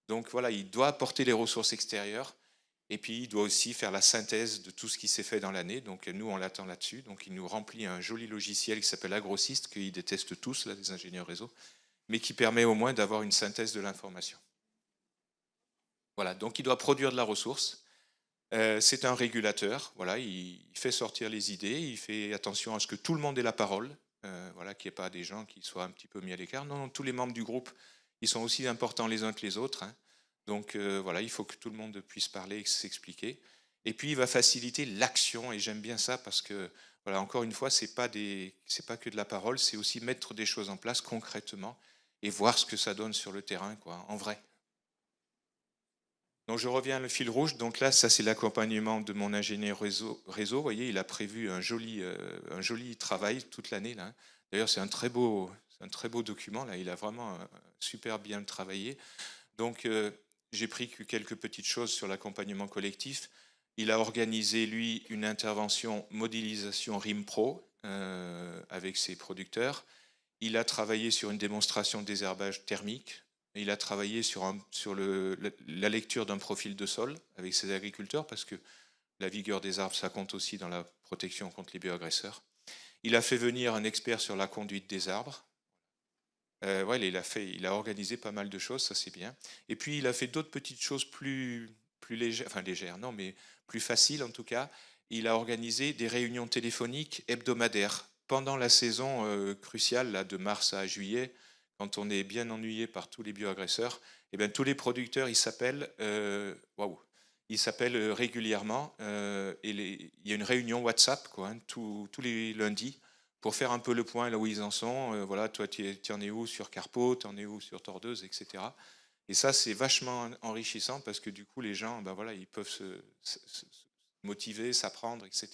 Donc voilà, il doit apporter les ressources extérieures, et puis il doit aussi faire la synthèse de tout ce qui s'est fait dans l'année. Donc nous, on l'attend là-dessus. Donc il nous remplit un joli logiciel qui s'appelle Agrosys, qu'ils détestent tous, là, les ingénieurs réseau, mais qui permet au moins d'avoir une synthèse de l'information. Voilà, donc il doit produire de la ressource. C'est un régulateur, voilà, il fait sortir les idées, il fait attention à ce que tout le monde ait la parole, voilà, qu'il n'y ait pas des gens qui soient un petit peu mis à l'écart. Non, tous les membres du groupe, ils sont aussi importants les uns que les autres. Hein. Donc voilà, il faut que tout le monde puisse parler et s'expliquer. Et puis il va faciliter l'action, et j'aime bien ça parce que, voilà, encore une fois, c'est pas que de la parole, c'est aussi mettre des choses en place concrètement et voir ce que ça donne sur le terrain, quoi, en vrai. Donc je reviens au fil rouge. Donc là, ça c'est l'accompagnement de mon ingénieur réseau. Vous voyez, il a prévu un joli travail toute l'année. D'ailleurs, c'est un très beau document. Là, il a vraiment super bien travaillé. Donc j'ai pris quelques petites choses sur l'accompagnement collectif. Il a organisé, lui, une intervention modélisation RIM Pro avec ses producteurs. Il a travaillé sur une démonstration de désherbage thermique. Il a travaillé sur la lecture d'un profil de sol avec ses agriculteurs, parce que la vigueur des arbres, ça compte aussi dans la protection contre les bioagresseurs. Il a fait venir un expert sur la conduite des arbres. Ouais, il a organisé pas mal de choses, ça c'est bien. Et puis il a fait d'autres petites choses plus légères, enfin légères, non, mais plus faciles en tout cas. Il a organisé des réunions téléphoniques hebdomadaires pendant la saison cruciale là, de mars à juillet. Quand on est bien ennuyé par tous les bioagresseurs, et bien, tous les producteurs, ils s'appellent régulièrement. Et il y a une réunion WhatsApp quoi, hein, tous les lundis pour faire un peu le point là où ils en sont. Voilà, toi, tu en es où sur Carpeaux, tu en es où sur Tordeuse, etc. Et ça, c'est vachement enrichissant parce que du coup, les gens, ben voilà, ils peuvent se motiver, s'apprendre, etc.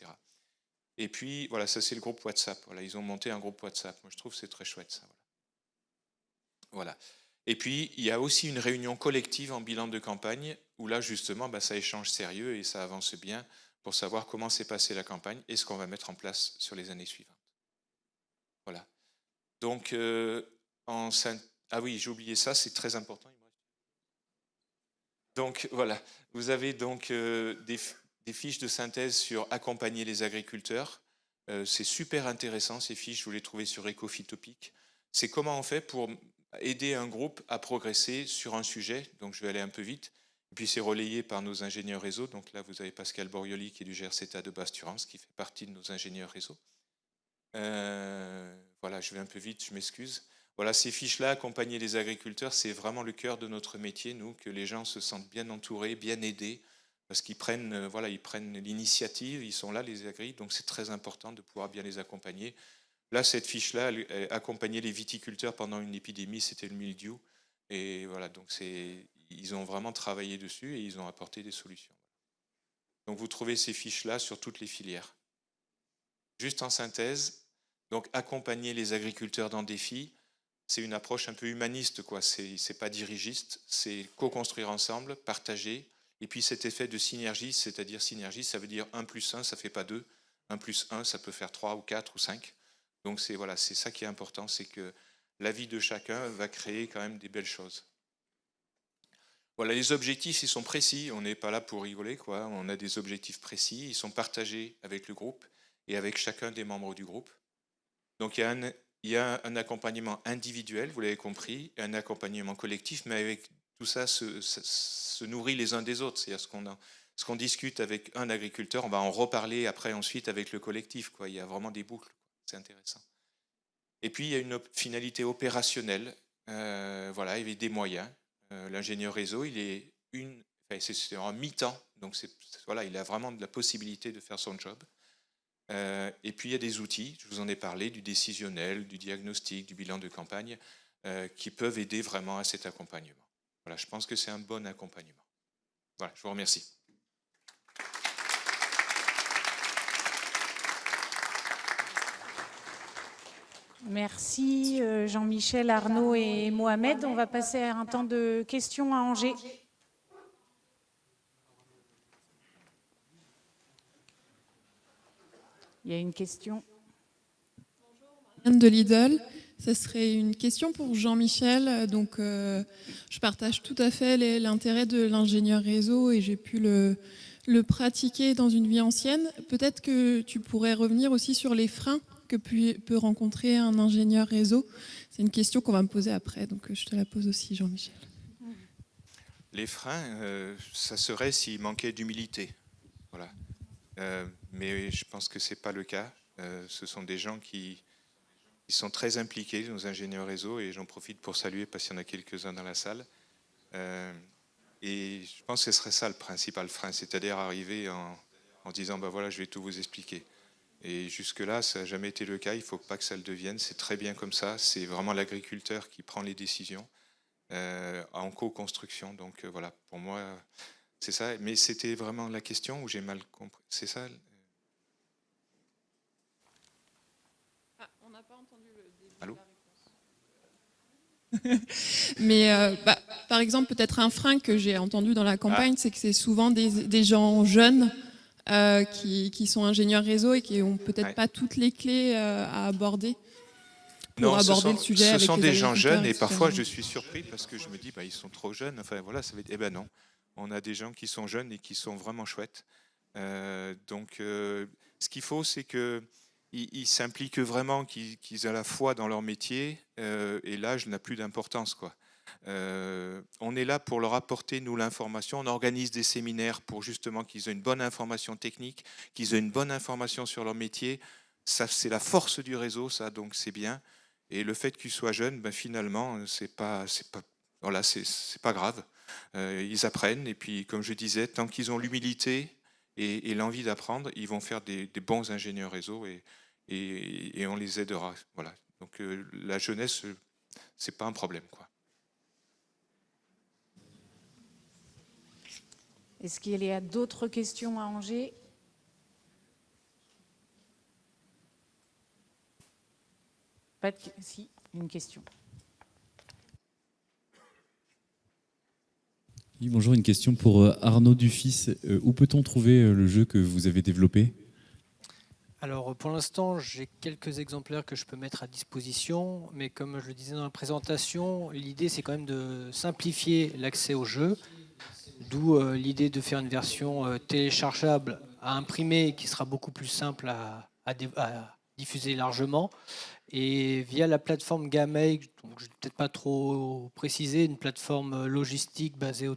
Et puis, voilà, ça, c'est le groupe WhatsApp. Voilà, ils ont monté un groupe WhatsApp. Moi, je trouve que c'est très chouette, ça. Voilà. Et puis, il y a aussi une réunion collective en bilan de campagne où là, justement, ça échange sérieux et ça avance bien pour savoir comment s'est passée la campagne et ce qu'on va mettre en place sur les années suivantes. Voilà. Donc, ah oui, j'ai oublié ça, c'est très important. Donc, voilà. Vous avez donc des fiches de synthèse sur accompagner les agriculteurs. C'est super intéressant, ces fiches, vous les trouvez sur Ecophytopic. C'est comment on fait pour aider un groupe à progresser sur un sujet. Donc je vais aller un peu vite. Et puis c'est relayé par nos ingénieurs réseau. Donc là, vous avez Pascal Borioli qui est du GRCTA de Basse-Turance, qui fait partie de nos ingénieurs réseau. Voilà, je vais un peu vite, je m'excuse. Voilà, ces fiches-là, accompagner les agriculteurs, c'est vraiment le cœur de notre métier, nous, que les gens se sentent bien entourés, bien aidés, parce qu'ils prennent, ils prennent l'initiative, ils sont là, les agris, donc c'est très important de pouvoir bien les accompagner. Là, cette fiche-là, accompagner les viticulteurs pendant une épidémie, c'était le mildiou. Et voilà, donc ils ont vraiment travaillé dessus et ils ont apporté des solutions. Donc vous trouvez ces fiches-là sur toutes les filières. Juste en synthèse, donc accompagner les agriculteurs dans défi, c'est une approche un peu humaniste, quoi. C'est pas dirigiste, c'est co-construire ensemble, partager. Et puis cet effet de synergie, c'est-à-dire synergie, ça veut dire 1 + 1, ça ne fait pas 2. 1 + 1, ça peut faire 3 ou 4 ou 5. Donc c'est ça qui est important, c'est que la vie de chacun va créer quand même des belles choses. Voilà, les objectifs, ils sont précis, on n'est pas là pour rigoler, quoi. On a des objectifs précis, ils sont partagés avec le groupe et avec chacun des membres du groupe. Donc il y a un accompagnement individuel, vous l'avez compris, et un accompagnement collectif, mais avec tout ça se nourrit les uns des autres. C'est-à-dire ce qu'on discute avec un agriculteur, on va en reparler après ensuite avec le collectif, quoi. Il y a vraiment des boucles. C'est intéressant. Et puis, il y a une finalité opérationnelle, voilà, avec des moyens. L'ingénieur réseau, c'est en mi-temps, donc voilà, il a vraiment de la possibilité de faire son job. Et puis, il y a des outils, je vous en ai parlé, du décisionnel, du diagnostic, du bilan de campagne, qui peuvent aider vraiment à cet accompagnement. Voilà, je pense que c'est un bon accompagnement. Voilà, je vous remercie. Merci Jean-Michel, Arnaud et Mohamed. On va passer à un temps de questions à Angers. Il y a une question. De Lidl. Ça serait une question pour Jean-Michel. Donc, je partage tout à fait l'intérêt de l'ingénieur réseau et j'ai pu le pratiquer dans une vie ancienne. Peut-être que tu pourrais revenir aussi sur les freins que peut rencontrer un ingénieur réseau. C'est une question qu'on va me poser après, donc je te la pose aussi, Jean-Michel. Les freins, ça serait s'il manquait d'humilité. Voilà. Mais je pense que ce n'est pas le cas. Ce sont des gens qui sont très impliqués, nos ingénieurs réseau, et j'en profite pour saluer parce qu'il y en a quelques-uns dans la salle. Et je pense que ce serait ça le principal frein, c'est-à-dire arriver en disant ben voilà, je vais tout vous expliquer. Et jusque-là, ça n'a jamais été le cas, il ne faut pas que ça le devienne, c'est très bien comme ça, c'est vraiment l'agriculteur qui prend les décisions en co-construction. Donc voilà, pour moi, c'est ça. Mais c'était vraiment la question où j'ai mal compris, c'est ça? On n'a pas entendu le début. Allô? Mais par exemple, peut-être un frein que j'ai entendu dans la campagne, c'est que c'est souvent des gens jeunes qui sont ingénieurs réseau et qui n'ont peut-être pas toutes les clés à aborder pour aborder le sujet. Ce sont des gens jeunes et etc. parfois je suis surpris parce que je me dis ils sont trop jeunes. Enfin voilà, ça va être. Eh ben non, on a des gens qui sont jeunes et qui sont vraiment chouettes. Donc ce qu'il faut, c'est que ils s'impliquent vraiment, qu'ils aient la foi dans leur métier, et l'âge n'a plus d'importance, quoi. On est là pour leur apporter, nous, l'information. On organise des séminaires pour justement qu'ils aient une bonne information technique, qu'ils aient une bonne information sur leur métier. Ça, c'est la force du réseau, ça, donc c'est bien. Et le fait qu'ils soient jeunes, finalement, c'est pas grave. Ils apprennent, et puis, comme je disais, tant qu'ils ont l'humilité et l'envie d'apprendre, ils vont faire des bons ingénieurs réseau et on les aidera. Voilà. Donc la jeunesse, c'est pas un problème, quoi. Est-ce qu'il y a d'autres questions à Angers? Si, une question. Oui, bonjour, une question pour Arnaud Dufis. Où peut-on trouver le jeu que vous avez développé ? Alors pour l'instant, j'ai quelques exemplaires que je peux mettre à disposition, mais comme je le disais dans la présentation, l'idée c'est quand même de simplifier l'accès au jeu, d'où l'idée de faire une version téléchargeable à imprimer qui sera beaucoup plus simple à diffuser largement. Et via la plateforme Gamay, donc je ne vais peut-être pas trop préciser, une plateforme logistique basée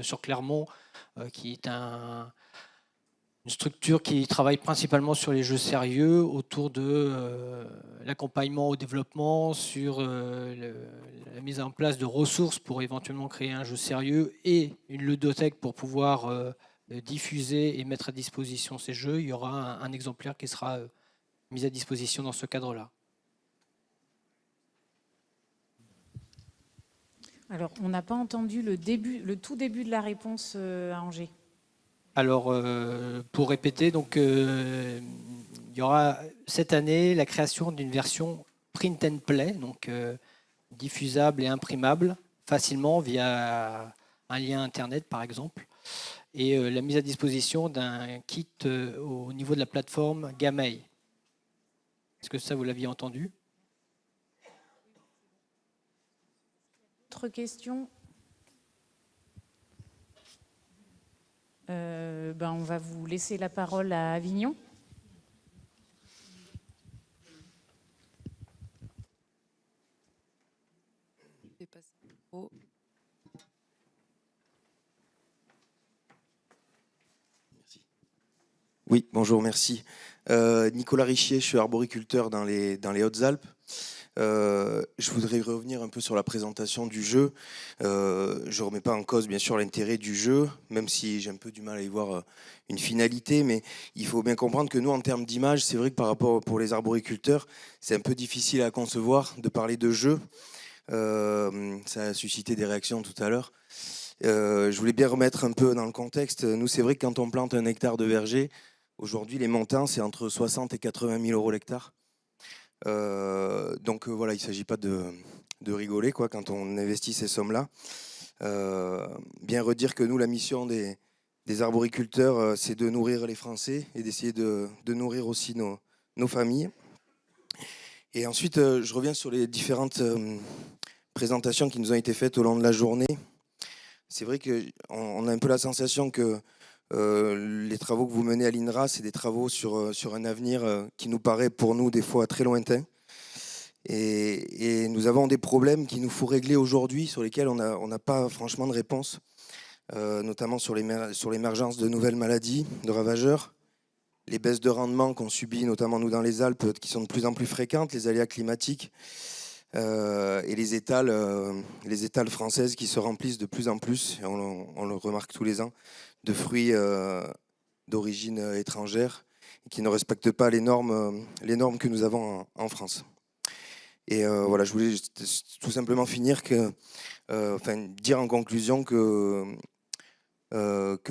sur Clermont, qui est une structure qui travaille principalement sur les jeux sérieux, autour de l'accompagnement au développement, sur la mise en place de ressources pour éventuellement créer un jeu sérieux et une ludothèque pour pouvoir diffuser et mettre à disposition ces jeux. Il y aura un exemplaire qui sera mis à disposition dans ce cadre-là. Alors, on n'a pas entendu le tout début de la réponse à Angers. Alors, pour répéter, donc, il y aura cette année la création d'une version print and play, donc diffusable et imprimable facilement via un lien internet, par exemple, et la mise à disposition d'un kit au niveau de la plateforme Gamay. Est-ce que ça, vous l'aviez entendu ? Autre question? On va vous laisser la parole à Avignon. Oui, bonjour, merci. Nicolas Richier, je suis arboriculteur dans les Hautes-Alpes. Je voudrais revenir un peu sur la présentation du jeu. Je ne remets pas en cause, bien sûr, l'intérêt du jeu, même si j'ai un peu du mal à y voir une finalité, mais il faut bien comprendre que nous, en termes d'image, c'est vrai que par rapport pour les arboriculteurs, c'est un peu difficile à concevoir de parler de jeu. Ça a suscité des réactions tout à l'heure. Je voulais bien remettre un peu dans le contexte. Nous, c'est vrai que quand on plante 1 hectare de verger, aujourd'hui, les montants, c'est entre 60 et 80 000 euros l'hectare. Donc voilà, il ne s'agit pas de rigoler quand on investit ces sommes-là. Bien redire que nous, la mission des arboriculteurs, c'est de nourrir les Français et d'essayer de nourrir aussi nos familles. Et ensuite, je reviens sur les différentes présentations qui nous ont été faites au long de la journée. C'est vrai qu'on a un peu la sensation que les travaux que vous menez à l'INRA, c'est des travaux sur un avenir qui nous paraît pour nous des fois très lointain. Et nous avons des problèmes qu'il nous faut régler aujourd'hui, sur lesquels on n'a pas franchement de réponse, notamment sur l'émergence de nouvelles maladies, de ravageurs, les baisses de rendement qu'on subit, notamment nous dans les Alpes, qui sont de plus en plus fréquentes, les aléas climatiques, et les étals françaises qui se remplissent de plus en plus, et on le remarque tous les ans, de fruits d'origine étrangère, qui ne respectent pas les normes que nous avons en France. Et voilà, je voulais tout simplement finir dire en conclusion que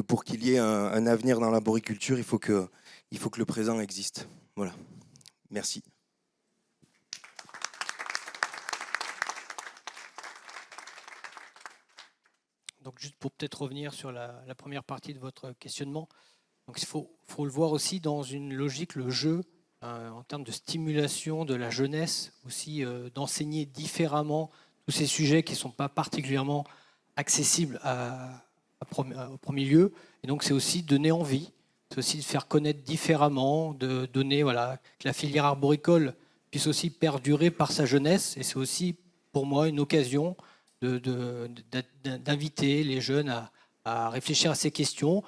pour qu'il y ait un avenir dans l'arboriculture, il faut que le présent existe. Voilà. Merci. Donc juste pour peut-être revenir sur la première partie de votre questionnement, donc il faut le voir aussi dans une logique, le jeu, en termes de stimulation de la jeunesse, aussi d'enseigner différemment tous ces sujets qui ne sont pas particulièrement accessibles au premier lieu. Et donc c'est aussi donner envie, c'est aussi de faire connaître différemment, de donner, voilà, que la filière arboricole puisse aussi perdurer par sa jeunesse. Et c'est aussi pour moi une occasion d'inviter les jeunes à réfléchir à ces questions.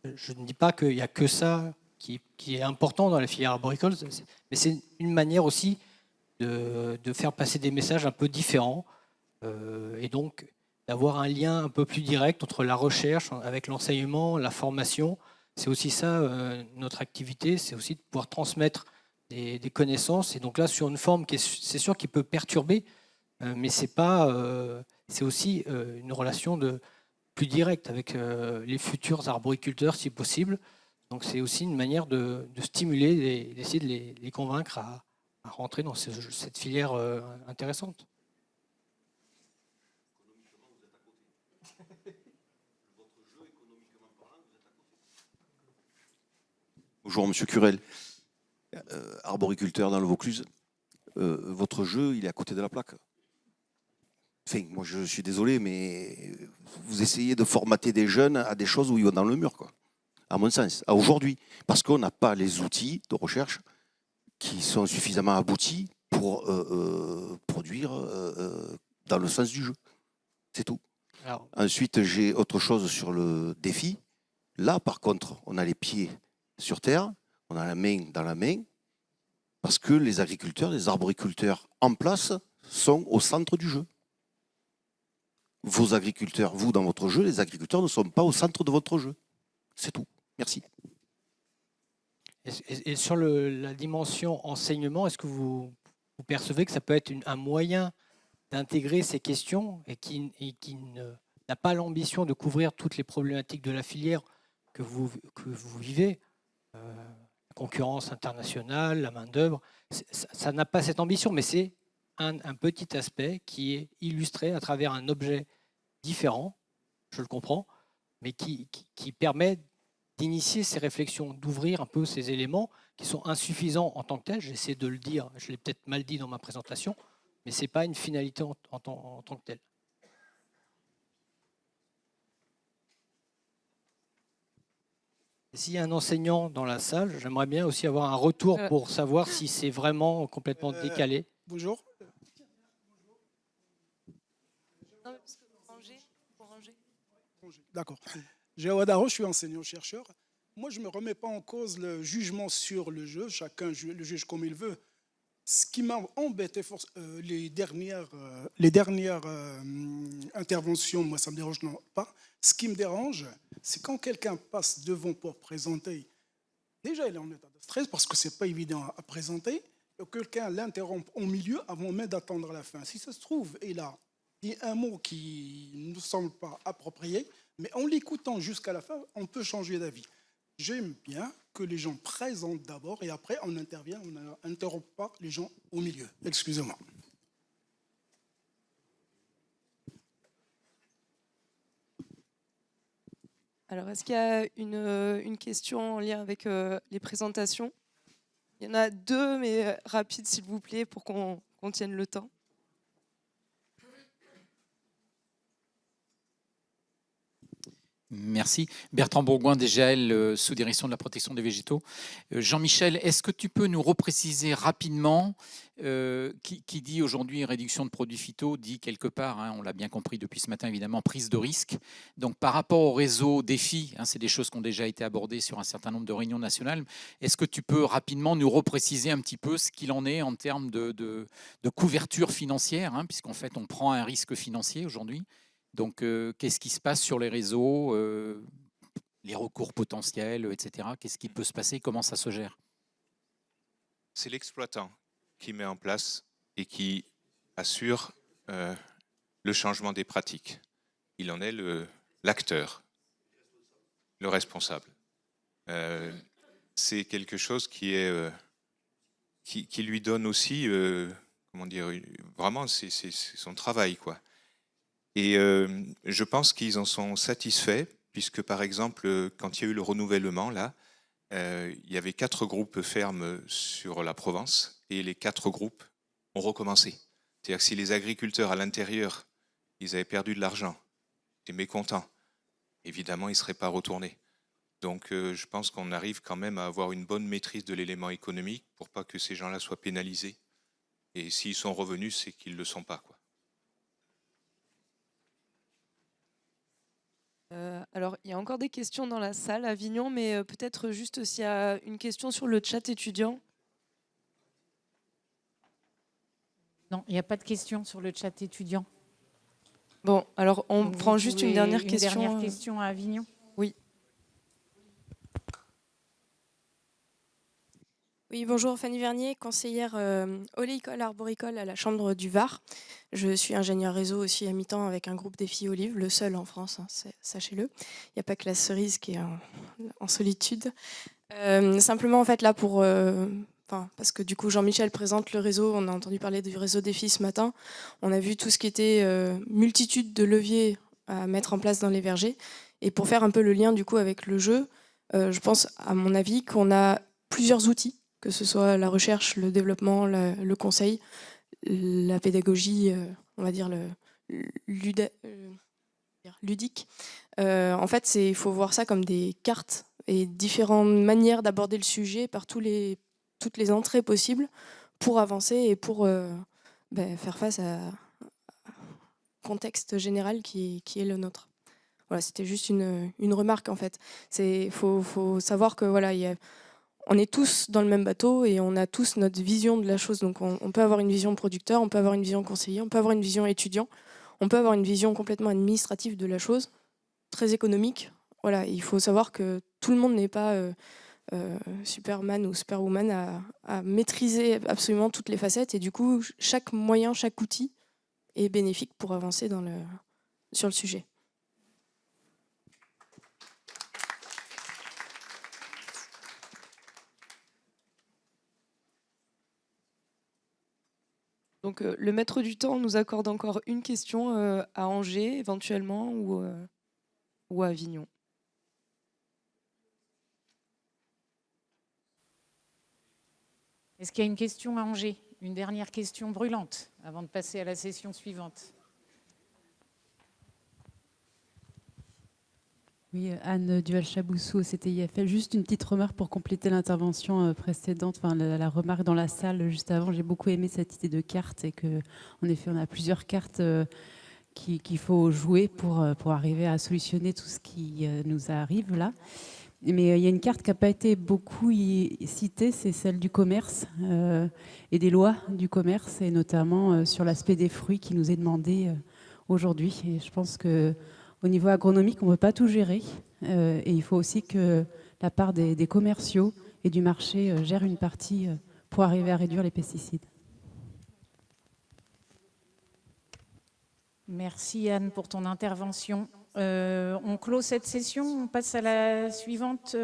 Je ne dis pas qu'il n'y a que ça qui est important dans la filière arboricole, mais c'est une manière aussi de faire passer des messages un peu différents et donc d'avoir un lien un peu plus direct entre la recherche avec l'enseignement, la formation. C'est aussi ça notre activité, c'est aussi de pouvoir transmettre des connaissances. Et donc là, sur une forme c'est sûr qui peut perturber, mais c'est aussi une relation plus directe avec les futurs arboriculteurs si possible. Donc c'est aussi une manière de stimuler, d'essayer de les convaincre à rentrer dans cette filière intéressante. Bonjour Monsieur Curel, arboriculteur dans le Vaucluse. Votre jeu, il est à côté de la plaque. Enfin, moi je suis désolé, mais vous essayez de formater des jeunes à des choses où ils vont dans le mur, quoi. À mon sens, à aujourd'hui, parce qu'on n'a pas les outils de recherche qui sont suffisamment aboutis pour produire dans le sens du jeu. C'est tout. Alors, ensuite, j'ai autre chose sur le défi. Là, par contre, on a les pieds sur terre, on a la main dans la main, parce que les agriculteurs, les arboriculteurs en place sont au centre du jeu. Vos agriculteurs, vous dans votre jeu, les agriculteurs ne sont pas au centre de votre jeu. C'est tout. Merci. Et sur la dimension enseignement, est-ce que vous percevez que ça peut être un moyen d'intégrer ces questions et qui n'a pas l'ambition de couvrir toutes les problématiques de la filière que vous vivez, la concurrence internationale, la main-d'œuvre, ça n'a pas cette ambition, mais c'est un petit aspect qui est illustré à travers un objet différent, je le comprends, mais qui permet d'initier ces réflexions, d'ouvrir un peu ces éléments qui sont insuffisants en tant que tels. J'essaie de le dire, je l'ai peut-être mal dit dans ma présentation, mais ce n'est pas une finalité en tant que telle. S'il y a un enseignant dans la salle, j'aimerais bien aussi avoir un retour pour savoir si c'est vraiment complètement décalé. Bonjour. D'accord. Géodaro, je suis enseignant-chercheur. Moi, je ne me remets pas en cause le jugement sur le jeu. Chacun le juge comme il veut. Ce qui m'a embêté, les dernières interventions, moi, ça ne me dérange pas. Ce qui me dérange, c'est quand quelqu'un passe devant pour présenter. Déjà, il est en état de stress parce que ce n'est pas évident à présenter. Et quelqu'un l'interrompt au milieu avant même d'attendre la fin. Si ça se trouve, il a dit un mot qui ne nous semble pas approprié, mais en l'écoutant jusqu'à la fin, on peut changer d'avis. J'aime bien que les gens présentent d'abord et après on intervient, on n'interrompt pas les gens au milieu. Excusez-moi. Alors, est-ce qu'il y a une question en lien avec les présentations? Il y en a 2, mais rapide s'il vous plaît, pour qu'on tienne le temps. Merci. Bertrand Bourgoin, DGAL, sous-direction de la protection des végétaux. Jean-Michel, est-ce que tu peux nous repréciser rapidement, qui dit aujourd'hui réduction de produits phyto, dit quelque part, hein, on l'a bien compris depuis ce matin évidemment, prise de risque. Donc par rapport au réseau défi, hein, c'est des choses qui ont déjà été abordées sur un certain nombre de réunions nationales, est-ce que tu peux rapidement nous repréciser un petit peu ce qu'il en est en termes de couverture financière, hein, puisqu'en fait on prend un risque financier aujourd'hui. Donc, qu'est-ce qui se passe sur les réseaux, les recours potentiels, etc. Qu'est-ce qui peut se passer? Comment ça se gère? C'est l'exploitant qui met en place et qui assure le changement des pratiques. Il en est l'acteur, le responsable. C'est quelque chose qui lui donne aussi, comment dire, vraiment, c'est son travail, quoi. Et je pense qu'ils en sont satisfaits, puisque par exemple, quand il y a eu le renouvellement, là, il y avait 4 groupes fermes sur la Provence, et les 4 groupes ont recommencé. C'est-à-dire que si les agriculteurs à l'intérieur, ils avaient perdu de l'argent, étaient mécontents, évidemment, ils ne seraient pas retournés. Donc je pense qu'on arrive quand même à avoir une bonne maîtrise de l'élément économique pour pas que ces gens-là soient pénalisés. Et s'ils sont revenus, c'est qu'ils ne le sont pas, quoi. Alors, il y a encore des questions dans la salle à Avignon, mais peut-être juste s'il y a une question sur le chat étudiant. Non, il n'y a pas de questions sur le chat étudiant. Bon, alors on Donc, prend juste une dernière question. Une dernière question à Avignon. Oui. Oui, bonjour, Fanny Vernier, conseillère oléicole arboricole à la Chambre du Var. Je suis ingénieure réseau aussi à mi-temps avec un groupe Défi Olive, le seul en France, hein, sachez-le. Il n'y a pas que la cerise qui est en solitude. Simplement, en fait, là, parce que du coup, Jean-Michel présente le réseau, on a entendu parler du réseau Défi ce matin. On a vu tout ce qui était multitude de leviers à mettre en place dans les vergers. Et pour faire un peu le lien, du coup, avec le jeu, je pense, à mon avis, qu'on a plusieurs outils, que ce soit la recherche, le développement, le conseil, la pédagogie, on va dire ludique. En fait, il faut voir ça comme des cartes et différentes manières d'aborder le sujet par toutes les entrées possibles pour avancer et pour faire face à un contexte général qui est le nôtre. Voilà, c'était juste une remarque en fait. Faut savoir que voilà, on est tous dans le même bateau et on a tous notre vision de la chose. Donc on peut avoir une vision producteur, on peut avoir une vision conseiller, on peut avoir une vision étudiant, on peut avoir une vision complètement administrative de la chose, très économique. Voilà, il faut savoir que tout le monde n'est pas Superman ou Superwoman à maîtriser absolument toutes les facettes. Et du coup, chaque moyen, chaque outil est bénéfique pour avancer sur le sujet. Donc le maître du temps nous accorde encore une question à Angers éventuellement ou à Avignon. Est-ce qu'il y a une question à Angers? Une dernière question brûlante avant de passer à la session suivante. Oui, Anne Duval-Chaboussou au CTIFL. Juste une petite remarque pour compléter l'intervention précédente, enfin la remarque dans la salle juste avant. J'ai beaucoup aimé cette idée de carte et qu'en effet, on a plusieurs cartes qu'il faut jouer pour arriver à solutionner tout ce qui nous arrive là. Mais il y a une carte qui n'a pas été beaucoup citée, c'est celle du commerce et des lois du commerce, et notamment sur l'aspect des fruits qui nous est demandé aujourd'hui. Et je pense que au niveau agronomique, on ne peut pas tout gérer. Et il faut aussi que la part des commerciaux et du marché gère une partie pour arriver à réduire les pesticides. Merci Anne pour ton intervention. On clôt cette session, on passe à la suivante.